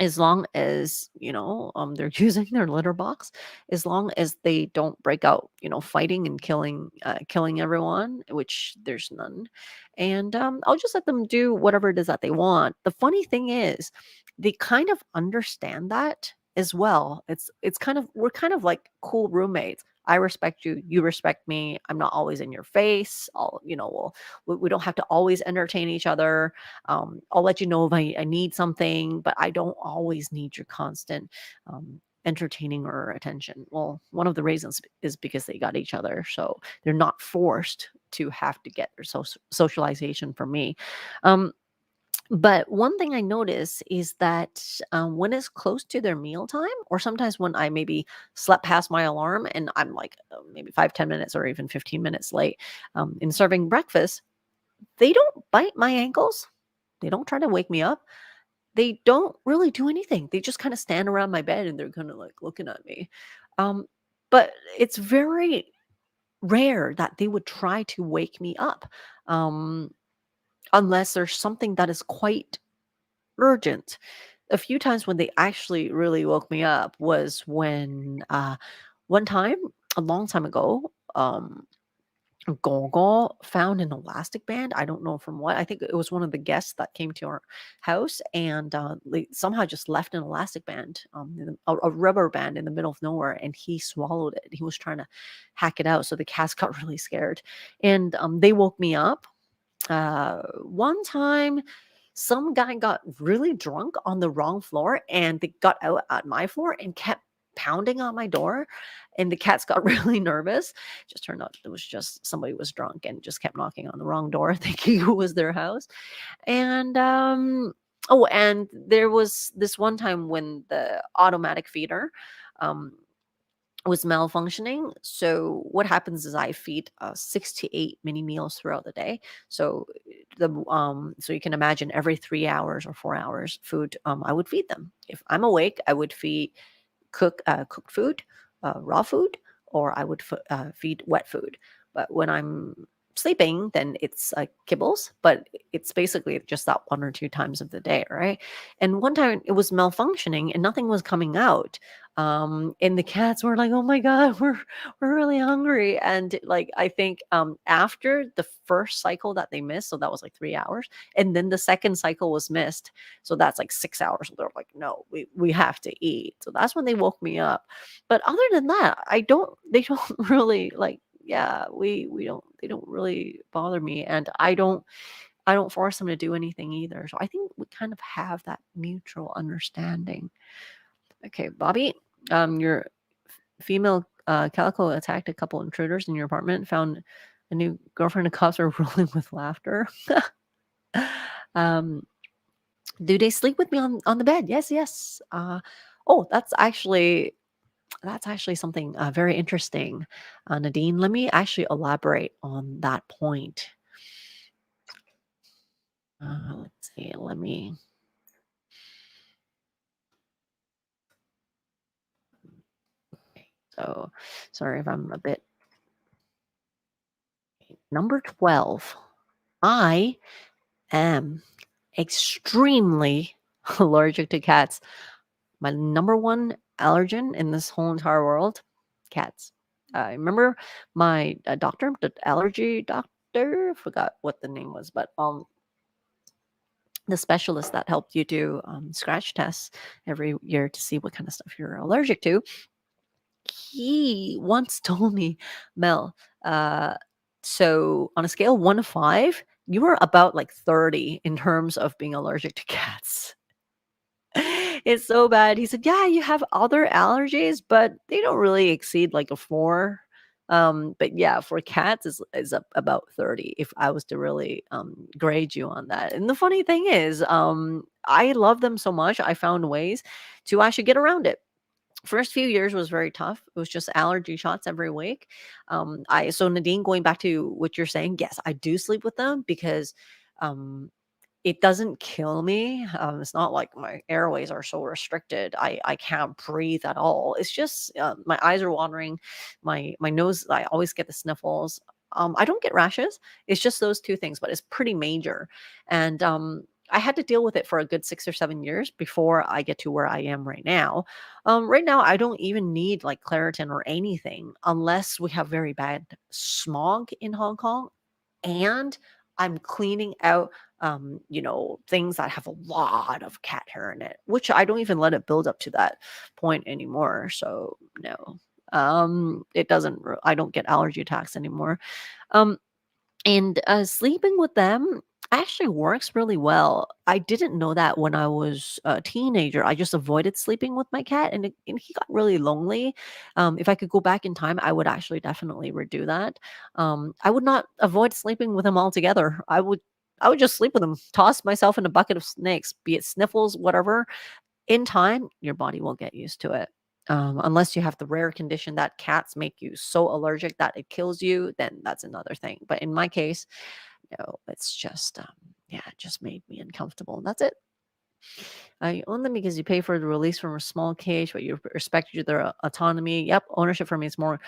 As long as they're using their litter box, as long as they don't break out fighting and killing everyone, which there's none. And I'll just let them do whatever it is that they want. The funny thing is they kind of understand that as well. It's kind of we're kind of like cool roommates. I respect you, you respect me. I'm not always in your face. We don't have to always entertain each other. I'll let you know if I need something, but I don't always need your constant entertaining or attention. Well, one of the reasons is because they got each other. So they're not forced to have to get their socialization from me. But one thing I notice is that when it's close to their mealtime, or sometimes when I maybe slept past my alarm and I'm like maybe 5, 10 minutes or even 15 minutes late in serving breakfast, they don't bite my ankles. They don't try to wake me up. They don't really do anything. They just kind of stand around my bed and they're kind of like looking at me. Um, but it's very rare that they would try to wake me up, um, unless there's something that is quite urgent. A few times when they actually really woke me up was when, one time, a long time ago, Gogo found an elastic band. I don't know from what. I think it was one of the guests that came to our house, and they somehow just left an elastic band, a rubber band in the middle of nowhere, and he swallowed it. He was trying to hack it out, so the cats got really scared, and they woke me up. One time, some guy got really drunk on the wrong floor, and they got out at my floor and kept pounding on my door, and the cats got really nervous. Just turned out it was just somebody was drunk and just kept knocking on the wrong door, thinking it was their house. And oh, and there was this one time when the automatic feeder um was malfunctioning. So what happens is I feed 6 to 8 mini meals throughout the day. So so you can imagine every 3 hours or 4 hours food, I would feed them. If I'm awake, I would feed cooked food, raw food, or I would feed wet food. But when I'm sleeping, then it's kibbles, but it's basically just that 1 or 2 times of the day, right? And one time it was malfunctioning and nothing was coming out. And the cats were like, "Oh my god, we're really hungry." And like I think after the first cycle that they missed, so that was like 3 hours, and then the second cycle was missed, so that's like 6 hours. They're like, "No, we have to eat." So that's when they woke me up. But other than that, I don't. They don't really like. Yeah, we don't. They don't really bother me, and I don't force them to do anything either. So I think we kind of have that mutual understanding. Okay, Bobby, your female calico attacked a couple intruders in your apartment. Found a new girlfriend and cops are rolling with laughter. um, do they sleep with me on the bed? Yes, yes. Oh, that's actually something very interesting, Nadine. Let me actually elaborate on that point. Let's see. Let me. Okay, so, sorry if I'm a bit. Number 12. I am extremely allergic to cats. My number one allergen in this whole entire world, cats. I remember my doctor, the allergy doctor, forgot what the name was, but the specialist that helped you do scratch tests every year to see what kind of stuff you're allergic to. He once told me, Mel, uh, so on a scale of 1 to 5, you are about like 30 in terms of being allergic to cats. It's so bad. He said, "Yeah, you have other allergies, but they don't really exceed like a 4." But yeah, for cats is about 30 if I was to really grade you on that. And the funny thing is, I love them so much, I found ways to actually get around it. First few years was very tough. It was just allergy shots every week. I so Nadine, going back to what you're saying, yes, I do sleep with them because um it doesn't kill me. It's not like my airways are so restricted. I can't breathe at all. It's just my eyes are watering, my nose. I always get the sniffles. I don't get rashes. It's just those two things, but it's pretty major. And I had to deal with it for a good 6 or 7 years before I get to where I am right now. Right now, I don't even need like Claritin or anything unless we have very bad smog in Hong Kong, and I'm cleaning out things that have a lot of cat hair in it, which I don't even let it build up to that point anymore. So no. It doesn't I don't get allergy attacks anymore. Um and sleeping with them actually works really well. I didn't know that when I was a teenager. I just avoided sleeping with my cat, and he got really lonely. If I could go back in time, I would actually definitely redo that. I would not avoid sleeping with him altogether. I would just sleep with him, toss myself in a bucket of snakes, be it sniffles, whatever. In time, your body will get used to it. Unless you have the rare condition that cats make you so allergic that it kills you, then that's another thing. But in my case, no, it's just, yeah, it just made me uncomfortable. And that's it. You own them because you pay for the release from a small cage, but you respect their autonomy. Yep, ownership for me is more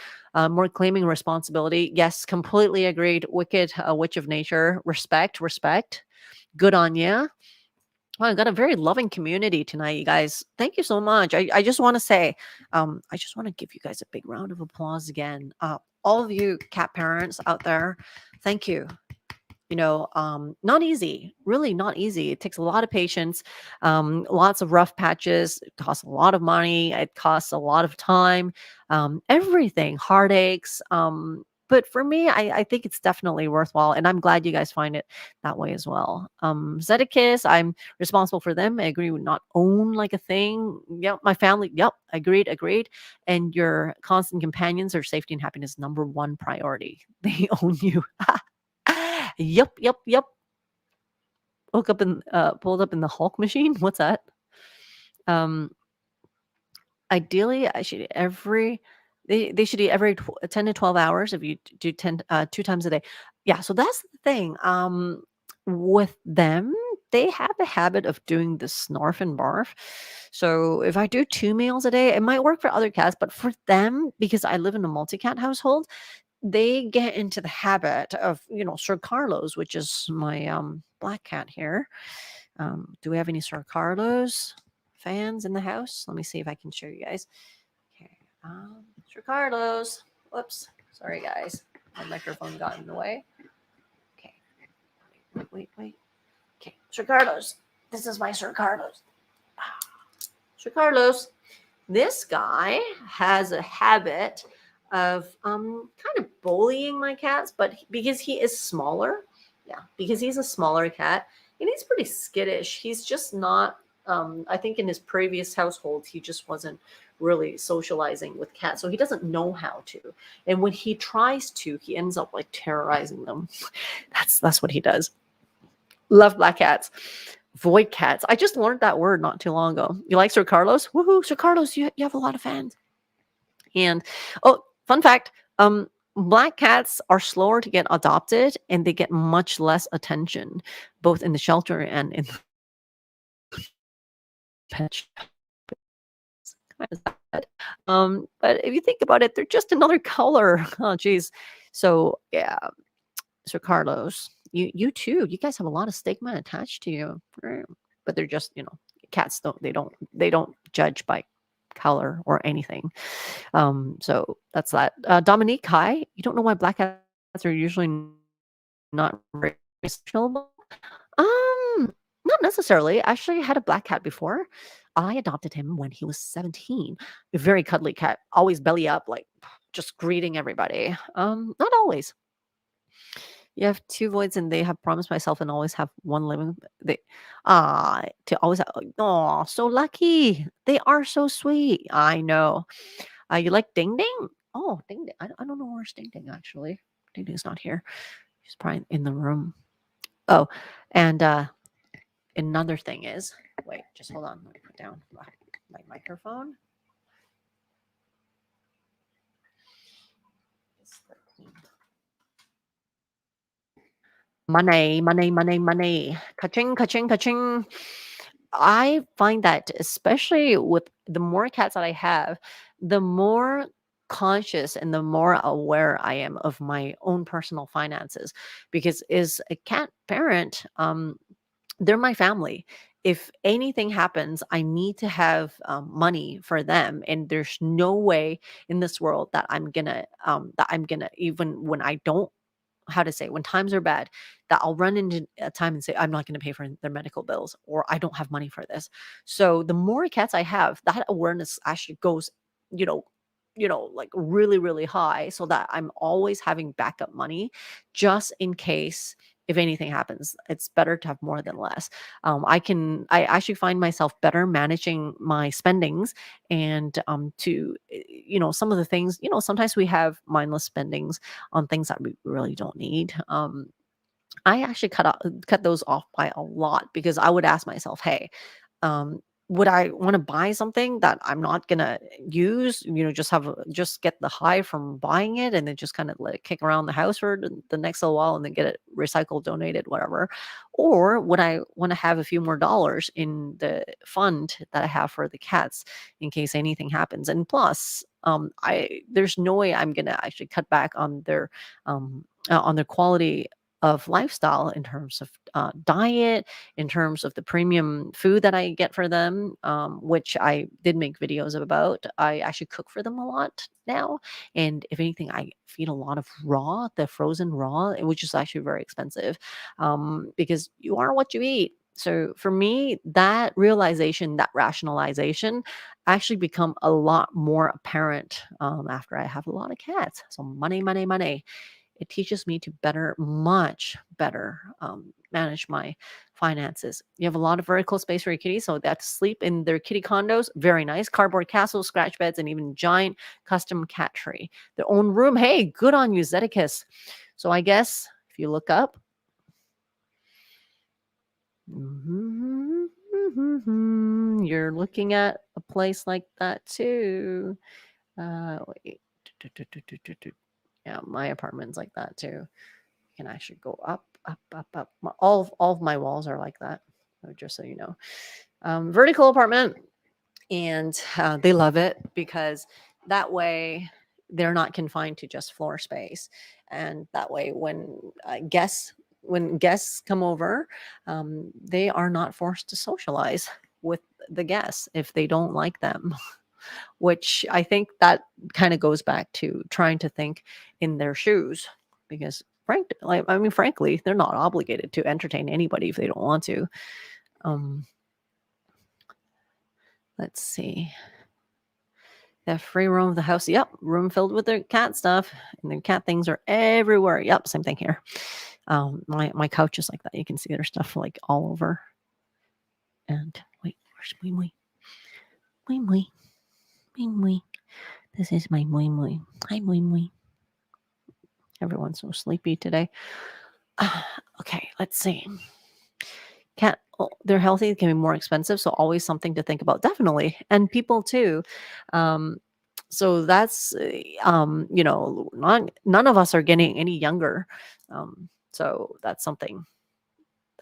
claiming responsibility. Yes, completely agreed. Wicked witch of nature. Respect, respect. Good on you. Well, I've got a very loving community tonight, you guys. Thank you so much. I just want to say, I just want to give you guys a big round of applause again. All of you cat parents out there, thank you. Not easy, really not easy. It takes a lot of patience, lots of rough patches. It costs a lot of money. It costs a lot of time, everything, heartaches. But for me, I think it's definitely worthwhile. And I'm glad you guys find it that way as well. Zedekis, I'm responsible for them. I agree with not own like a thing. Yep. My family. Yep. Agreed. Agreed. And your constant companions are safety and happiness number one priority. They own you. Yep, yep, yep. Pulled up in the Hulk machine. What's that? Um, Ideally, I should eat every they should eat every 10 to 12 hours if you do 10 2 times a day. Yeah, so that's the thing. With them, they have a habit of doing the snarf and barf. So if I do 2 meals a day, it might work for other cats, but for them, because I live in a multi-cat household, they get into the habit of, Sir Carlos, which is my black cat here. Do we have any Sir Carlos fans in the house? Let me see if I can show you guys. Okay, Sir Carlos. Whoops, sorry guys, my microphone got in the way. Okay, wait. Okay, Sir Carlos. This is my Sir Carlos. Sir Carlos. This guy has a habit of kind of bullying my cats, but because he is smaller, because he's a smaller cat and he's pretty skittish. He's just not. I think in his previous household, he just wasn't really socializing with cats, so he doesn't know how to. And when he tries to, he ends up like terrorizing them. That's what he does. Love black cats. Void cats. I just learned that word not too long ago. You like Sir Carlos? Woohoo, Sir Carlos, you have a lot of fans. And oh, fun fact, black cats are slower to get adopted and they get much less attention, both in the shelter and in the pet shop. Kind of sad. But if you think about it, they're just another color. Oh, geez. So yeah, Sir Carlos, you too. You guys have a lot of stigma attached to you, right? But they're just cats don't judge by color or anything. So that's that. Dominique, hi. You don't know why black cats are usually not very sociable? Not necessarily. Actually, I had a black cat before. I adopted him when he was 17. A very cuddly cat, always belly up, like just greeting everybody. Not always. You have 2 voids and they have promised myself and always have 1 living. To always have, oh, so lucky. They are so sweet. I know. You like Ding Ding? Oh, Ding Ding. I don't know where's Ding Ding actually. Ding Ding's not here. He's probably in the room. Oh, and another thing is, wait, just hold on. Let me put down my microphone. It's 13. Money, money, money, money. Ka-ching, ka-ching, ka-ching. I find that especially with the more cats that I have, the more conscious and the more aware I am of my own personal finances. Because as a cat parent, they're my family. If anything happens, I need to have money for them, and there's no way in this world that I'm gonna even when I don't how to say when times are bad that I'll run into a time and say I'm not going to pay for their medical bills or I don't have money for this. So the more cats I have, that awareness actually goes, you know, like really, really high so that I'm always having backup money just in case if anything happens. It's better to have more than less. I actually find myself better managing my spendings and some of the things, sometimes we have mindless spendings on things that we really don't need. I actually cut those off by a lot because I would ask myself, hey, would I want to buy something that I'm not gonna use? Just get the high from buying it and then just kind of let it kick around the house for the next little while and then get it recycled, donated, whatever. Or would I want to have a few more dollars in the fund that I have for the cats in case anything happens? And plus, I there's no way I'm gonna actually cut back on their quality of lifestyle in terms of diet, in terms of the premium food that I get for them, which I did make videos about. I actually cook for them a lot now. And if anything, I feed a lot of raw, the frozen raw, which is actually very expensive because you are what you eat. So for me, that realization, that rationalization actually become a lot more apparent after I have a lot of cats. So money, money, money. It teaches me to much better manage my finances. You have a lot of vertical space for your kitties, so that's sleep in their kitty condos. Very nice. Cardboard castles, scratch beds, and even giant custom cat tree. Their own room. Hey, good on you, Zeticus. So I guess if you look up, you're looking at a place like that too. Wait. Yeah, my apartment's like that too. Can actually go up, up, up, up. All of my walls are like that. Just so you know, vertical apartment, and they love it because that way they're not confined to just floor space, and that way when guests come over, they are not forced to socialize with the guests if they don't like them. Which I think that kind of goes back to trying to think in their shoes because frankly, they're not obligated to entertain anybody if they don't want to. Um, let's see. They have free roam of the house. Yep, room filled with their cat stuff, and their cat things are everywhere. Yep, same thing here. My couch is like that. You can see their stuff like all over. And wait, where's Mui Mui? Mui Mui, Mui Mui. This is my Mui Mui. Hi Mui Mui. Everyone's so sleepy today. Okay, let's see. They're healthy, they can be more expensive, so always something to think about. Definitely, and people too. Um, so that's none of us are getting any younger. So that's something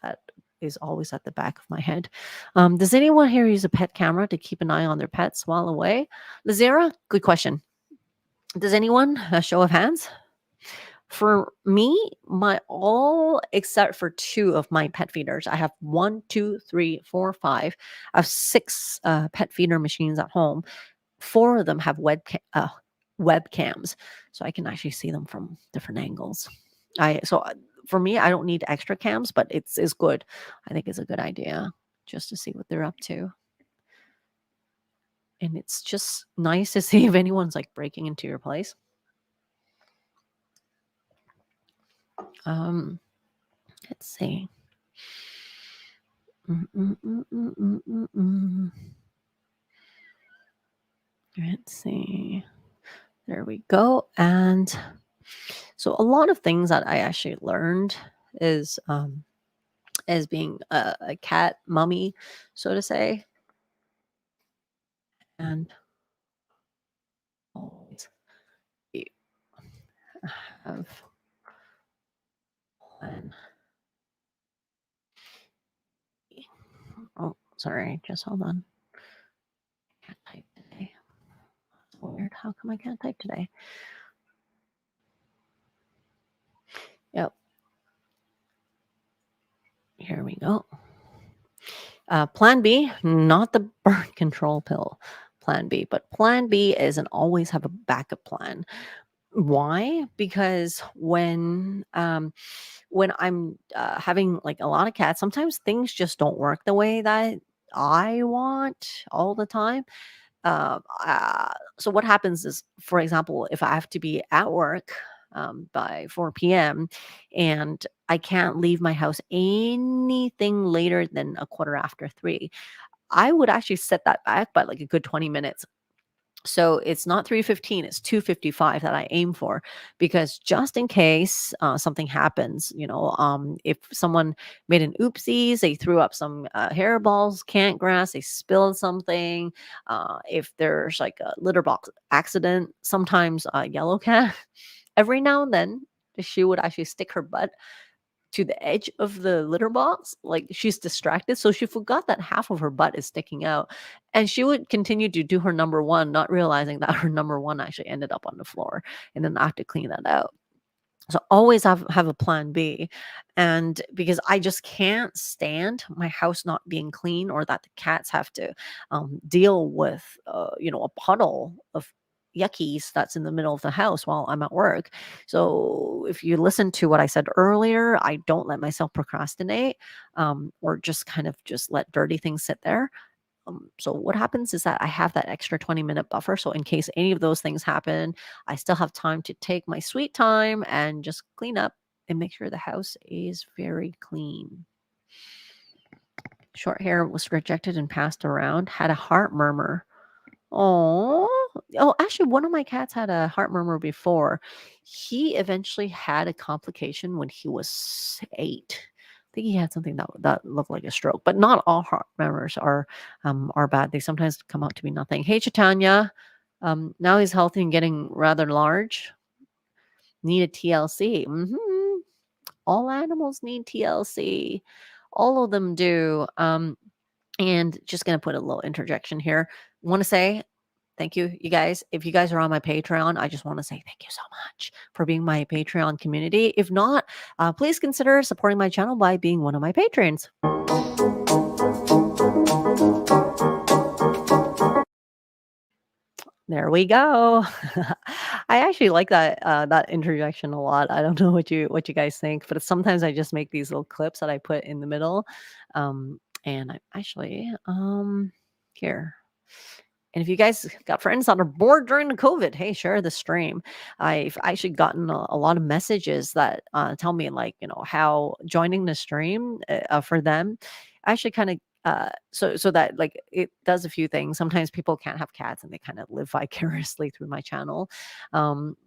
that is always at the back of my head. Does anyone here use a pet camera to keep an eye on their pets while away? Lazera, good question. Does anyone? A show of hands. For me, my all except for 2 of my pet feeders. I have 1, 2, 3, 4, 5. I have 6 pet feeder machines at home. 4 of them have webcams, so I can actually see them from different angles. For me, I don't need extra cams, but it's good. I think it's a good idea just to see what they're up to. And it's just nice to see if anyone's like breaking into your place. Let's see. Let's see. There we go. And so a lot of things that I actually learned is as being a cat mummy, so to say. And always have one. Oh, sorry, just hold on. Can't type today. That's weird. How come I can't type today? Yep. Here we go. Plan B, not the birth control pill. Plan B, but Plan B is an always have a backup plan. Why? Because when I'm having like a lot of cats, sometimes things just don't work the way that I want all the time. So what happens is, for example, if I have to be at work by 4 p.m. and I can't leave my house anything later than a quarter after 3, I would actually set that back by like a good 20 minutes. So it's not 315, it's 255 that I aim for, because just in case something happens, if someone made an oopsies, they threw up some hairballs, cant grass, they spilled something, if there's like a litter box accident, sometimes yellow cat, every now and then, she would actually stick her butt to the edge of the litter box, like she's distracted, so she forgot that half of her butt is sticking out, and she would continue to do her number one, not realizing that her number one actually ended up on the floor, and then I have to clean that out. So always have a plan B. And because I just can't stand my house not being clean, or that the cats have to deal with a puddle of yuckies that's in the middle of the house while I'm at work. So if you listen to what I said earlier, I don't let myself procrastinate, or just kind of just let dirty things sit there. So what happens is that I have that extra 20-minute buffer. So in case any of those things happen, I still have time to take my sweet time and just clean up and make sure the house is very clean. Short hair was rejected and passed around, had a heart murmur. Oh, actually, one of my cats had a heart murmur before. He eventually had a complication when he was 8. I think he had something that looked like a stroke, but not all heart murmurs are bad. They sometimes come out to be nothing. Hey, Chaitanya. Now he's healthy and getting rather large. Need a TLC. All animals need TLC. All of them do. And just gonna put a little interjection here. Want to say thank you, you guys. If you guys are on my Patreon, I just want to say thank you so much for being my Patreon community. If not, please consider supporting my channel by being one of my patrons. There we go. I actually like that interjection a lot. I don't know what you guys think, but sometimes I just make these little clips that I put in the middle. And I actually here. And if you guys got friends that are bored during the COVID, hey, share the stream. I've actually gotten a lot of messages that tell me, like, how joining the stream for them actually kind of so that, like, it does a few things. Sometimes people can't have cats and they kind of live vicariously through my channel. Um,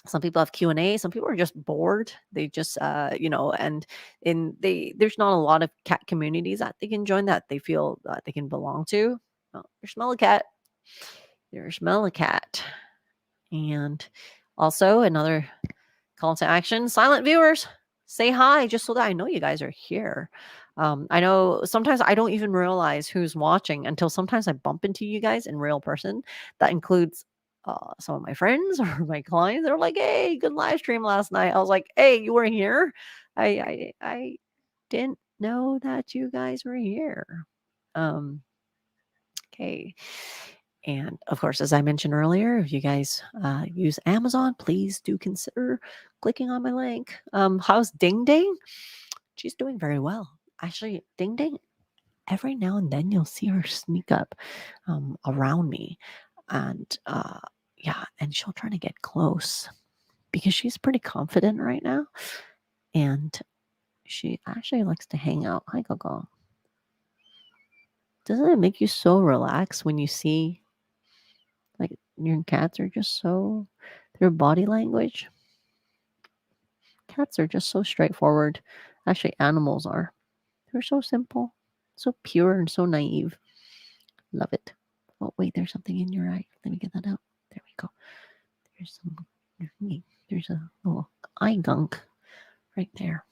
some people have Q&A, some people are just bored. They just and there's not a lot of cat communities that they can join that they feel that they can belong to. Oh, there's MeloCat. There's MeloCat. And also another call to action, silent viewers, say hi just so that I know you guys are here. I know sometimes I don't even realize who's watching until sometimes I bump into you guys in real person. That includes some of my friends or my clients. They're like, "Hey, good live stream last night." I was like, "Hey, you were here? I didn't know that you guys were here." Okay. And of course, as I mentioned earlier, if you guys use Amazon, please do consider clicking on my link. How's Ding Ding? She's doing very well. Actually, Ding Ding, every now and then you'll see her sneak up around me. And yeah, and she'll try to get close because she's pretty confident right now. And she actually likes to hang out. Hi, Gogo. Doesn't it make you so relaxed when you see, like, your cats are just so, their body language? Cats are just so straightforward. Actually, animals are. They're so simple, so pure, and so naive. Love it. Oh, wait, there's something in your eye. Let me get that out. There we go. There's a little eye gunk right there.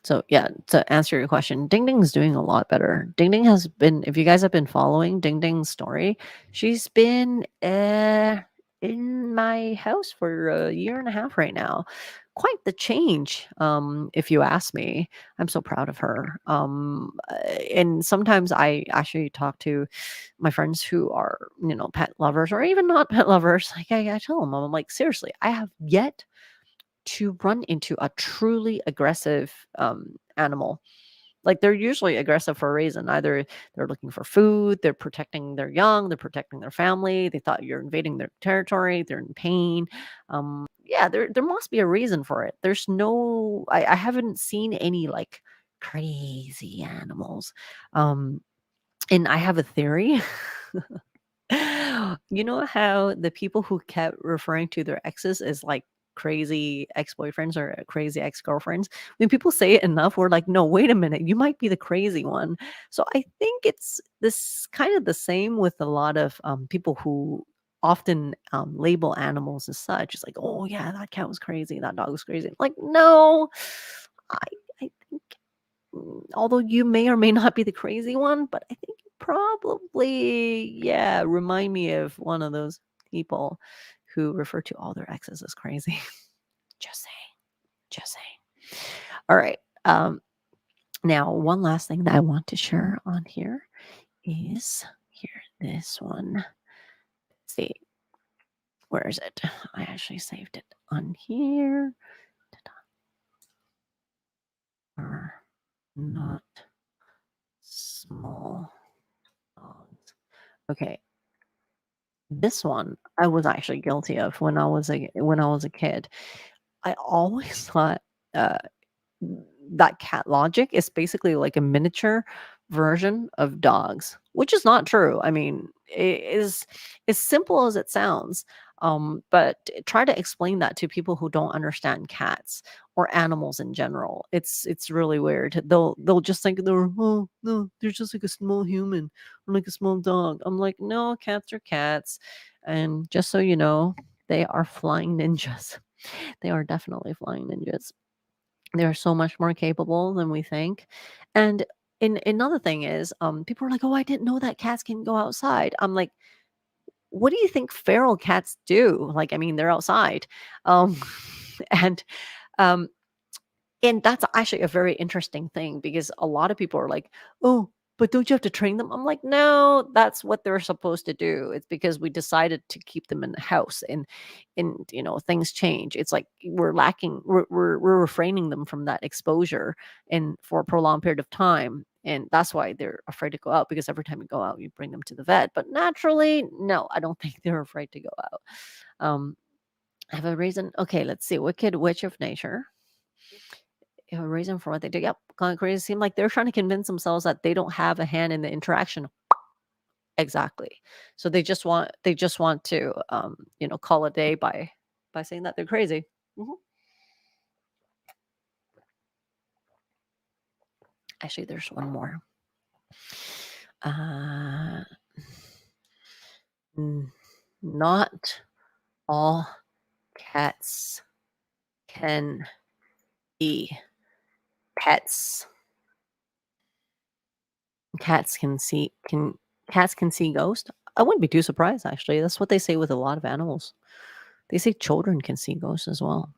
So yeah, to answer your question, Ding Ding's doing a lot better. Ding Ding has been, if you guys have been following Ding Ding's story, she's been in my house for a year and a half right now. Quite the change, if you ask me. I'm so proud of her. And sometimes I actually talk to my friends who are, pet lovers or even not pet lovers. Like, I tell them, I'm like, seriously, I have yet to run into a truly aggressive animal. Like, they're usually aggressive for a reason. Either they're looking for food, they're protecting their young, they're protecting their family, they thought you're invading their territory, they're in pain. Yeah, there must be a reason for it. There's no, I haven't seen any like crazy animals. And I have a theory. You know how the people who kept referring to their exes as like crazy ex-boyfriends or crazy ex-girlfriends, when people say it enough, we're like, no, wait a minute, you might be the crazy one. So I think it's this kind of the same with a lot of people who often label animals as such. It's like, oh yeah, that cat was crazy, that dog was crazy. Like, no, I I think although you may or may not be the crazy one, but I think you probably, yeah, remind me of one of those people who refer to all their exes as crazy. Just saying, just saying. All right. Now, one last thing that I want to share on here is here, this one. Let's see, where is it? I actually saved it on here. Are not small dogs. Okay, this one I was actually guilty of when I was a kid. I always thought, uh, that cat logic is basically like a miniature version of dogs, which is not true. I mean, it is as simple as it sounds. But try to explain that to people who don't understand cats or animals in general. It's really weird. They'll just think they're, oh no, they're just like a small human or like a small dog. I'm like, no, cats are cats, and just so you know, they are flying ninjas. They are definitely flying ninjas. They're so much more capable than we think. And another thing is, people are like, "Oh, I didn't know that cats can go outside." I'm like, "What do you think feral cats do?" Like, I mean, they're outside. Um, and um, and that's actually a very interesting thing because a lot of people are like, "Oh, but don't you have to train them?" I'm like, "No, that's what they're supposed to do. It's because we decided to keep them in the house and things change. It's like we're refraining them from that exposure and for a prolonged period of time. And that's why they're afraid to go out because every time you go out, you bring them to the vet. But naturally, no, I don't think they're afraid to go out. Um, I have a reason. Okay, let's see. Wicked Witch of Nature. A reason for what they do. Yep, kind of crazy. Seem like they're trying to convince themselves that they don't have a hand in the interaction. Exactly. So they just want to call a day by saying that they're crazy. Mhm. Actually, there's one more. Uh, n- not all cats can be pets. Cats can see ghosts. I wouldn't be too surprised actually. That's what they say with a lot of animals. They say children can see ghosts as well.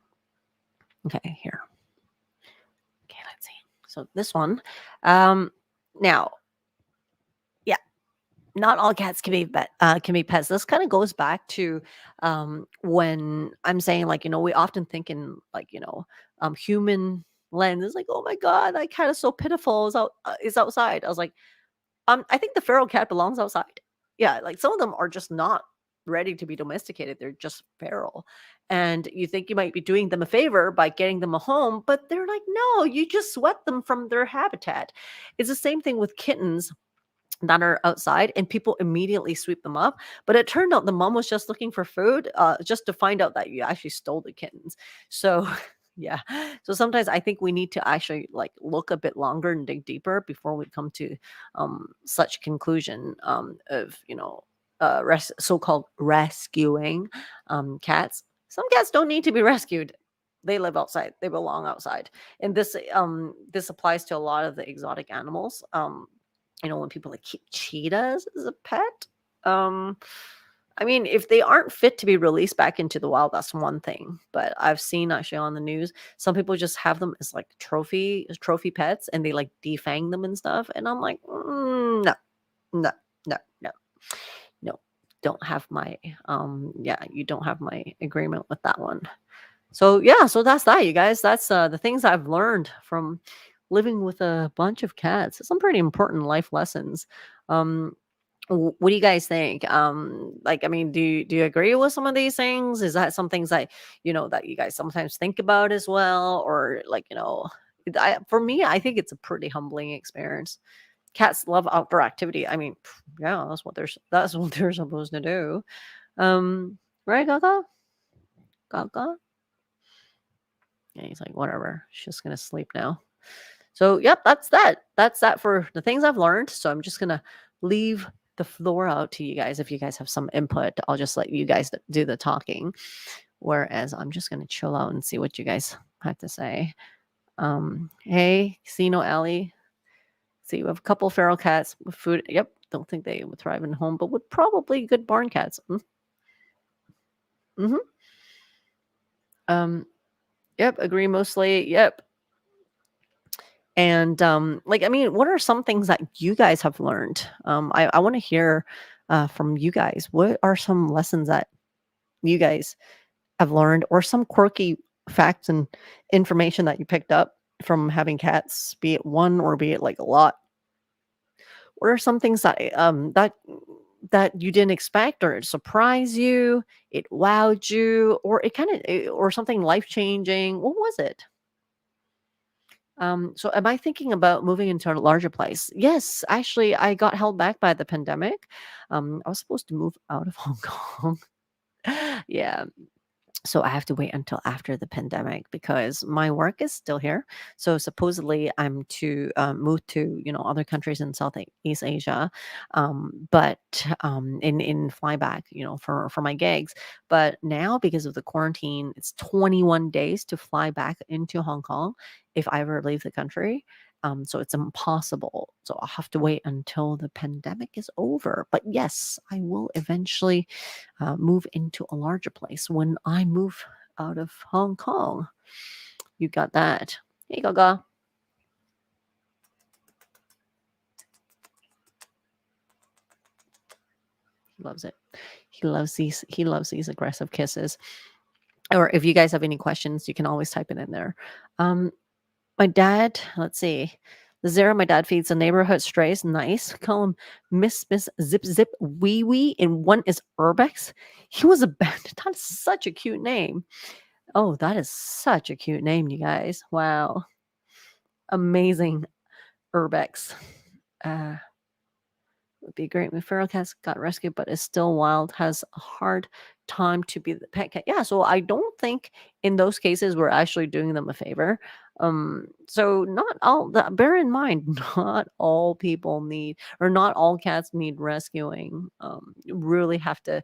Okay, here. Okay, let's see. So this one, um, now, yeah, not all cats can be pets. This kind of goes back to when I'm saying like we often think in like human lens. It's like, oh my god, that cat is so pitiful. Is outside. I was like, I think the feral cat belongs outside. Yeah, like some of them are just not ready to be domesticated. They're just feral. And you think you might be doing them a favor by getting them a home, but they're like, no, you just sweat them from their habitat. It's the same thing with kittens that are outside and people immediately sweep them up. But it turned out the mom was just looking for food, just to find out that you actually stole the kittens. So, yeah. So sometimes I think we need to actually like look a bit longer and dig deeper before we come to such conclusion of so-called rescuing cats. Some cats don't need to be rescued. They live outside. They belong outside. And this applies to a lot of the exotic animals. When people like keep cheetahs as a pet. Um, I mean, if they aren't fit to be released back into the wild, that's one thing. But I've seen actually on the news, some people just have them as like trophy pets, and they like defang them and stuff. And I'm like, no, no, no, no, no. Don't have my yeah, you don't have my agreement with that one. So yeah, so that's that, you guys. That's the things I've learned from living with a bunch of cats. Some pretty important life lessons. Um, what do you guys think? Like, I mean, do you agree with some of these things? Is that some things that that you guys sometimes think about as well, or like for me, I think it's a pretty humbling experience. Cats love outdoor activity. I mean, yeah, that's what they're supposed to do. Right, Gaga? Gaga? Yeah, he's like, whatever. She's just gonna sleep now. So, yep, that's that. That's that for the things I've learned. So I'm just gonna leave the floor out to you guys. If you guys have some input, I'll just let you guys do the talking. Whereas I'm just gonna chill out and see what you guys have to say. Hey, Casino Alley. See, we have a couple feral cats with food. Yep, don't think they would thrive in home, but would probably good barn cats. Mm-hmm. Yep, agree mostly. Yep. And like, I mean, what are some things that you guys have learned? I want to hear from you guys. What are some lessons that you guys have learned, or some quirky facts and information that you picked up from having cats, be it one or be it like a lot? What are some things that that you didn't expect, or it surprised you, it wowed you, or it kind of, or something life changing? What was it? So am I thinking about moving into a larger place? Yes, actually, I got held back by the pandemic. I was supposed to move out of Hong Kong. Yeah, so I have to wait until after the pandemic because my work is still here. So supposedly I'm to move to other countries in Southeast Asia, but in flyback for my gigs. But now because of the quarantine, it's 21 days to fly back into Hong Kong if I ever leave the country. So it's impossible. So I'll have to wait until the pandemic is over. But yes, I will eventually move into a larger place when I move out of Hong Kong. You got that. Hey, Gaga. He loves it. He loves these aggressive kisses. Or if you guys have any questions, you can always type it in there. My dad, let's see. The Zara, my dad feeds the neighborhood strays. Nice. Call him Miss Zip Zip Wee Wee, and one is Urbex. He was abandoned. That's such a cute name. Oh, that is such a cute name, you guys. Wow. Amazing Urbex. Would be great. My feral cat got rescued, but is still wild. Has a hard time to be the pet cat. Yeah, so I don't think in those cases we're actually doing them a favor. So not all. Bear in mind, not all people need, or not all cats need rescuing. You really have to,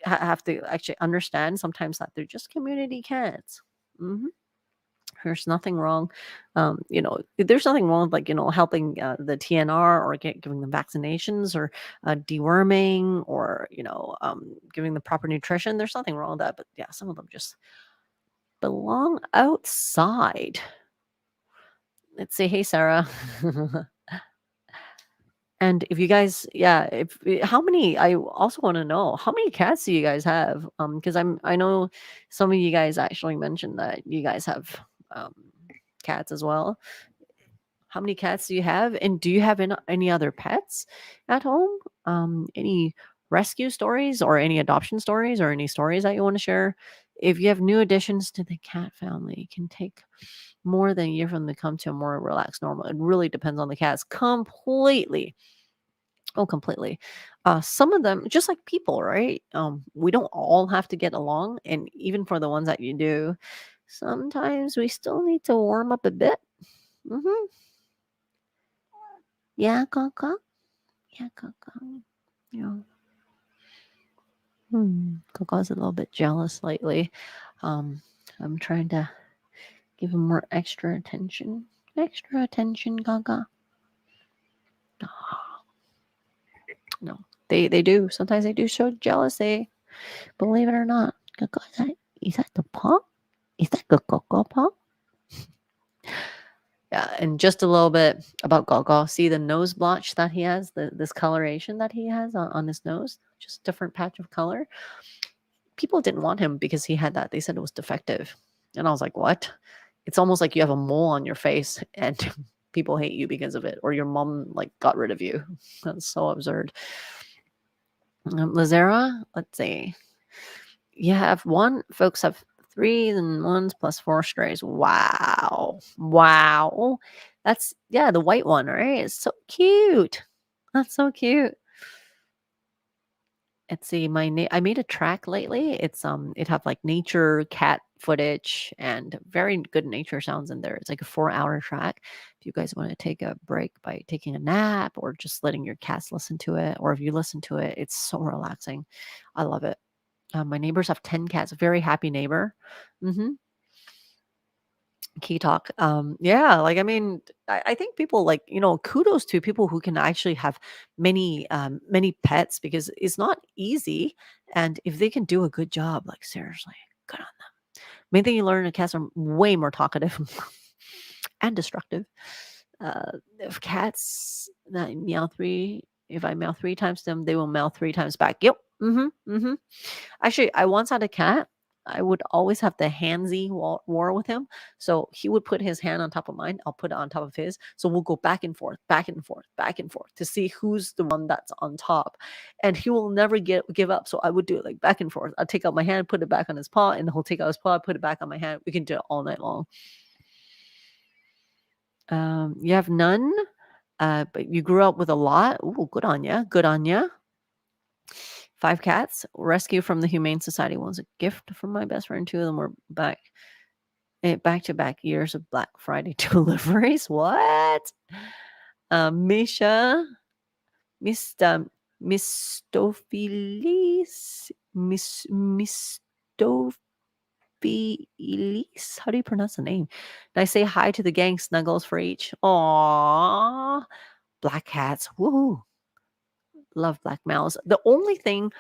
have to actually understand sometimes that they're just community cats. Hmm. There's nothing wrong. There's nothing wrong with, like, helping the TNR, or giving them vaccinations, or deworming, or, giving them proper nutrition. There's nothing wrong with that. But yeah, some of them just belong outside. Let's say, hey, Sarah. And if you guys, yeah, how many, I also want to know, how many cats do you guys have? Because I know some of you guys actually mentioned that you guys have cats as well. How many cats do you have? And do you have any other pets at home? Any rescue stories, or any adoption stories, or any stories that you want to share? If you have new additions to the cat family, it can take more than a year for them to come to a more relaxed normal. It really depends on the cats completely. Oh, completely. Some of them, just like people, right? We don't all have to get along. And even for the ones that you do, sometimes we still need to warm up a bit. Mm-hmm. Yeah, Coco. Yeah, Coco. Yeah. Coco's a little bit jealous lately. I'm trying to give him more extra attention. Extra attention, Gaga. No, they do. Sometimes they do show jealousy. Believe it or not. Gaga, is that the paw? Is that the Coco paw? Yeah, and just a little bit about Gaga. See the nose blotch that he has, this coloration that he has on his nose, just different patch of color. People didn't want him because he had that. They said it was defective. And I was like, what? It's almost like you have a mole on your face and people hate you because of it, or your mom like got rid of you. That's so absurd. Lazera, let's see. You have one, folks have 3 and 1s plus 4 strays. Wow. Wow. That's yeah, the white one, right? It's so cute. That's so cute. Let's see, I made a track lately. It have like nature cat footage and very good nature sounds in there. It's like a 4-hour track. If you guys want to take a break by taking a nap or just letting your cats listen to it, or if you listen to it, it's so relaxing. I love it. My neighbors have 10 cats. Very happy neighbor. Hmm. Key talk. Yeah, like I mean, I think people like, kudos to people who can actually have many pets because it's not easy. And if they can do a good job, like seriously, good on them. Main thing you learn is cats are way more talkative and destructive. If cats that meow three, if I meow 3 times to them, they will meow 3 times back. Yep. Mm-hmm. Actually, I once had a cat. I would always have the handsy war with him. So he would put his hand on top of mine. I'll put it on top of his. So we'll go back and forth, back and forth, back and forth to see who's the one that's on top. And he will never give up. So I would do it like back and forth. I'll take out my hand, put it back on his paw, and he'll take out his paw, put it back on my hand. We can do it all night long. You have none, but you grew up with a lot. Ooh, good on ya. Good on ya. 5 cats, rescue from the Humane Society. One's a gift from my best friend. 2 of them were back-to-back years of Black Friday deliveries. What? Misha, Mr. Mistopheles, Mistopheles. How do you pronounce the name? And I say hi to the gang. Snuggles for each. Aww. Black cats. Woohoo. Love black males. The only thing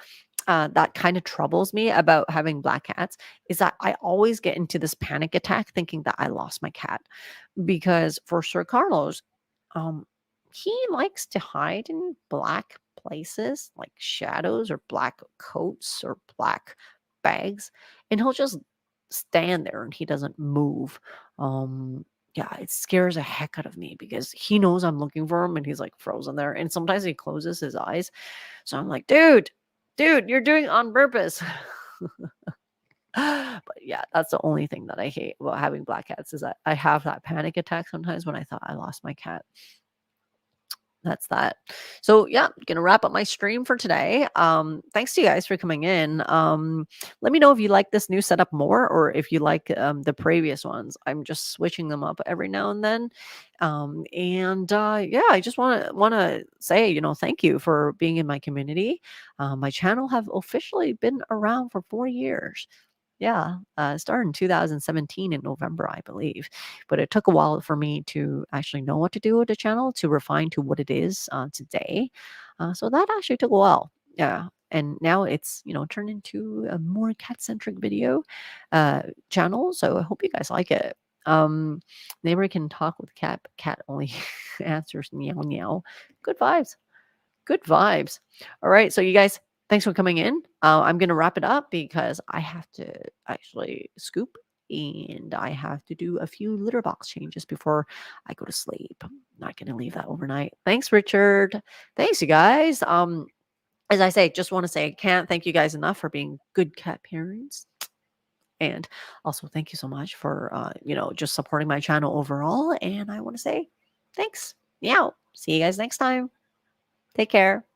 that kind of troubles me about having black cats is that I always get into this panic attack thinking that I lost my cat. Because for Sir Carlos, um, he likes to hide in black places like shadows or black coats or black bags, and he'll just stand there and he doesn't move. Yeah, it scares the heck out of me because he knows I'm looking for him and he's like frozen there. And sometimes he closes his eyes. So I'm like, dude, you're doing it on purpose. But yeah, that's the only thing that I hate about having black cats is that I have that panic attack sometimes when I thought I lost my cat. That's that. So yeah, gonna wrap up my stream for today. Thanks to you guys for coming in. Let me know if you like this new setup more or if you like the previous ones. I'm just switching them up every now and then. Yeah, I just wanna say, thank you for being in my community. My channel have officially been around for 4 years. Yeah, started in 2017 in November, I believe. But it took a while for me to actually know what to do with the channel to refine to what it is today. So that actually took a while. Yeah. And now it's, turned into a more cat-centric video channel. So I hope you guys like it. Neighbor can talk with cat, but cat only answers meow meow. Good vibes. Good vibes. All right. So, you guys, thanks for coming in. I'm going to wrap it up because I have to actually scoop and I have to do a few litter box changes before I go to sleep. I'm not going to leave that overnight. Thanks, Richard. Thanks, you guys. As I say, just want to say I can't thank you guys enough for being good cat parents. And also, thank you so much for, just supporting my channel overall. And I want to say thanks. Meow. See you guys next time. Take care.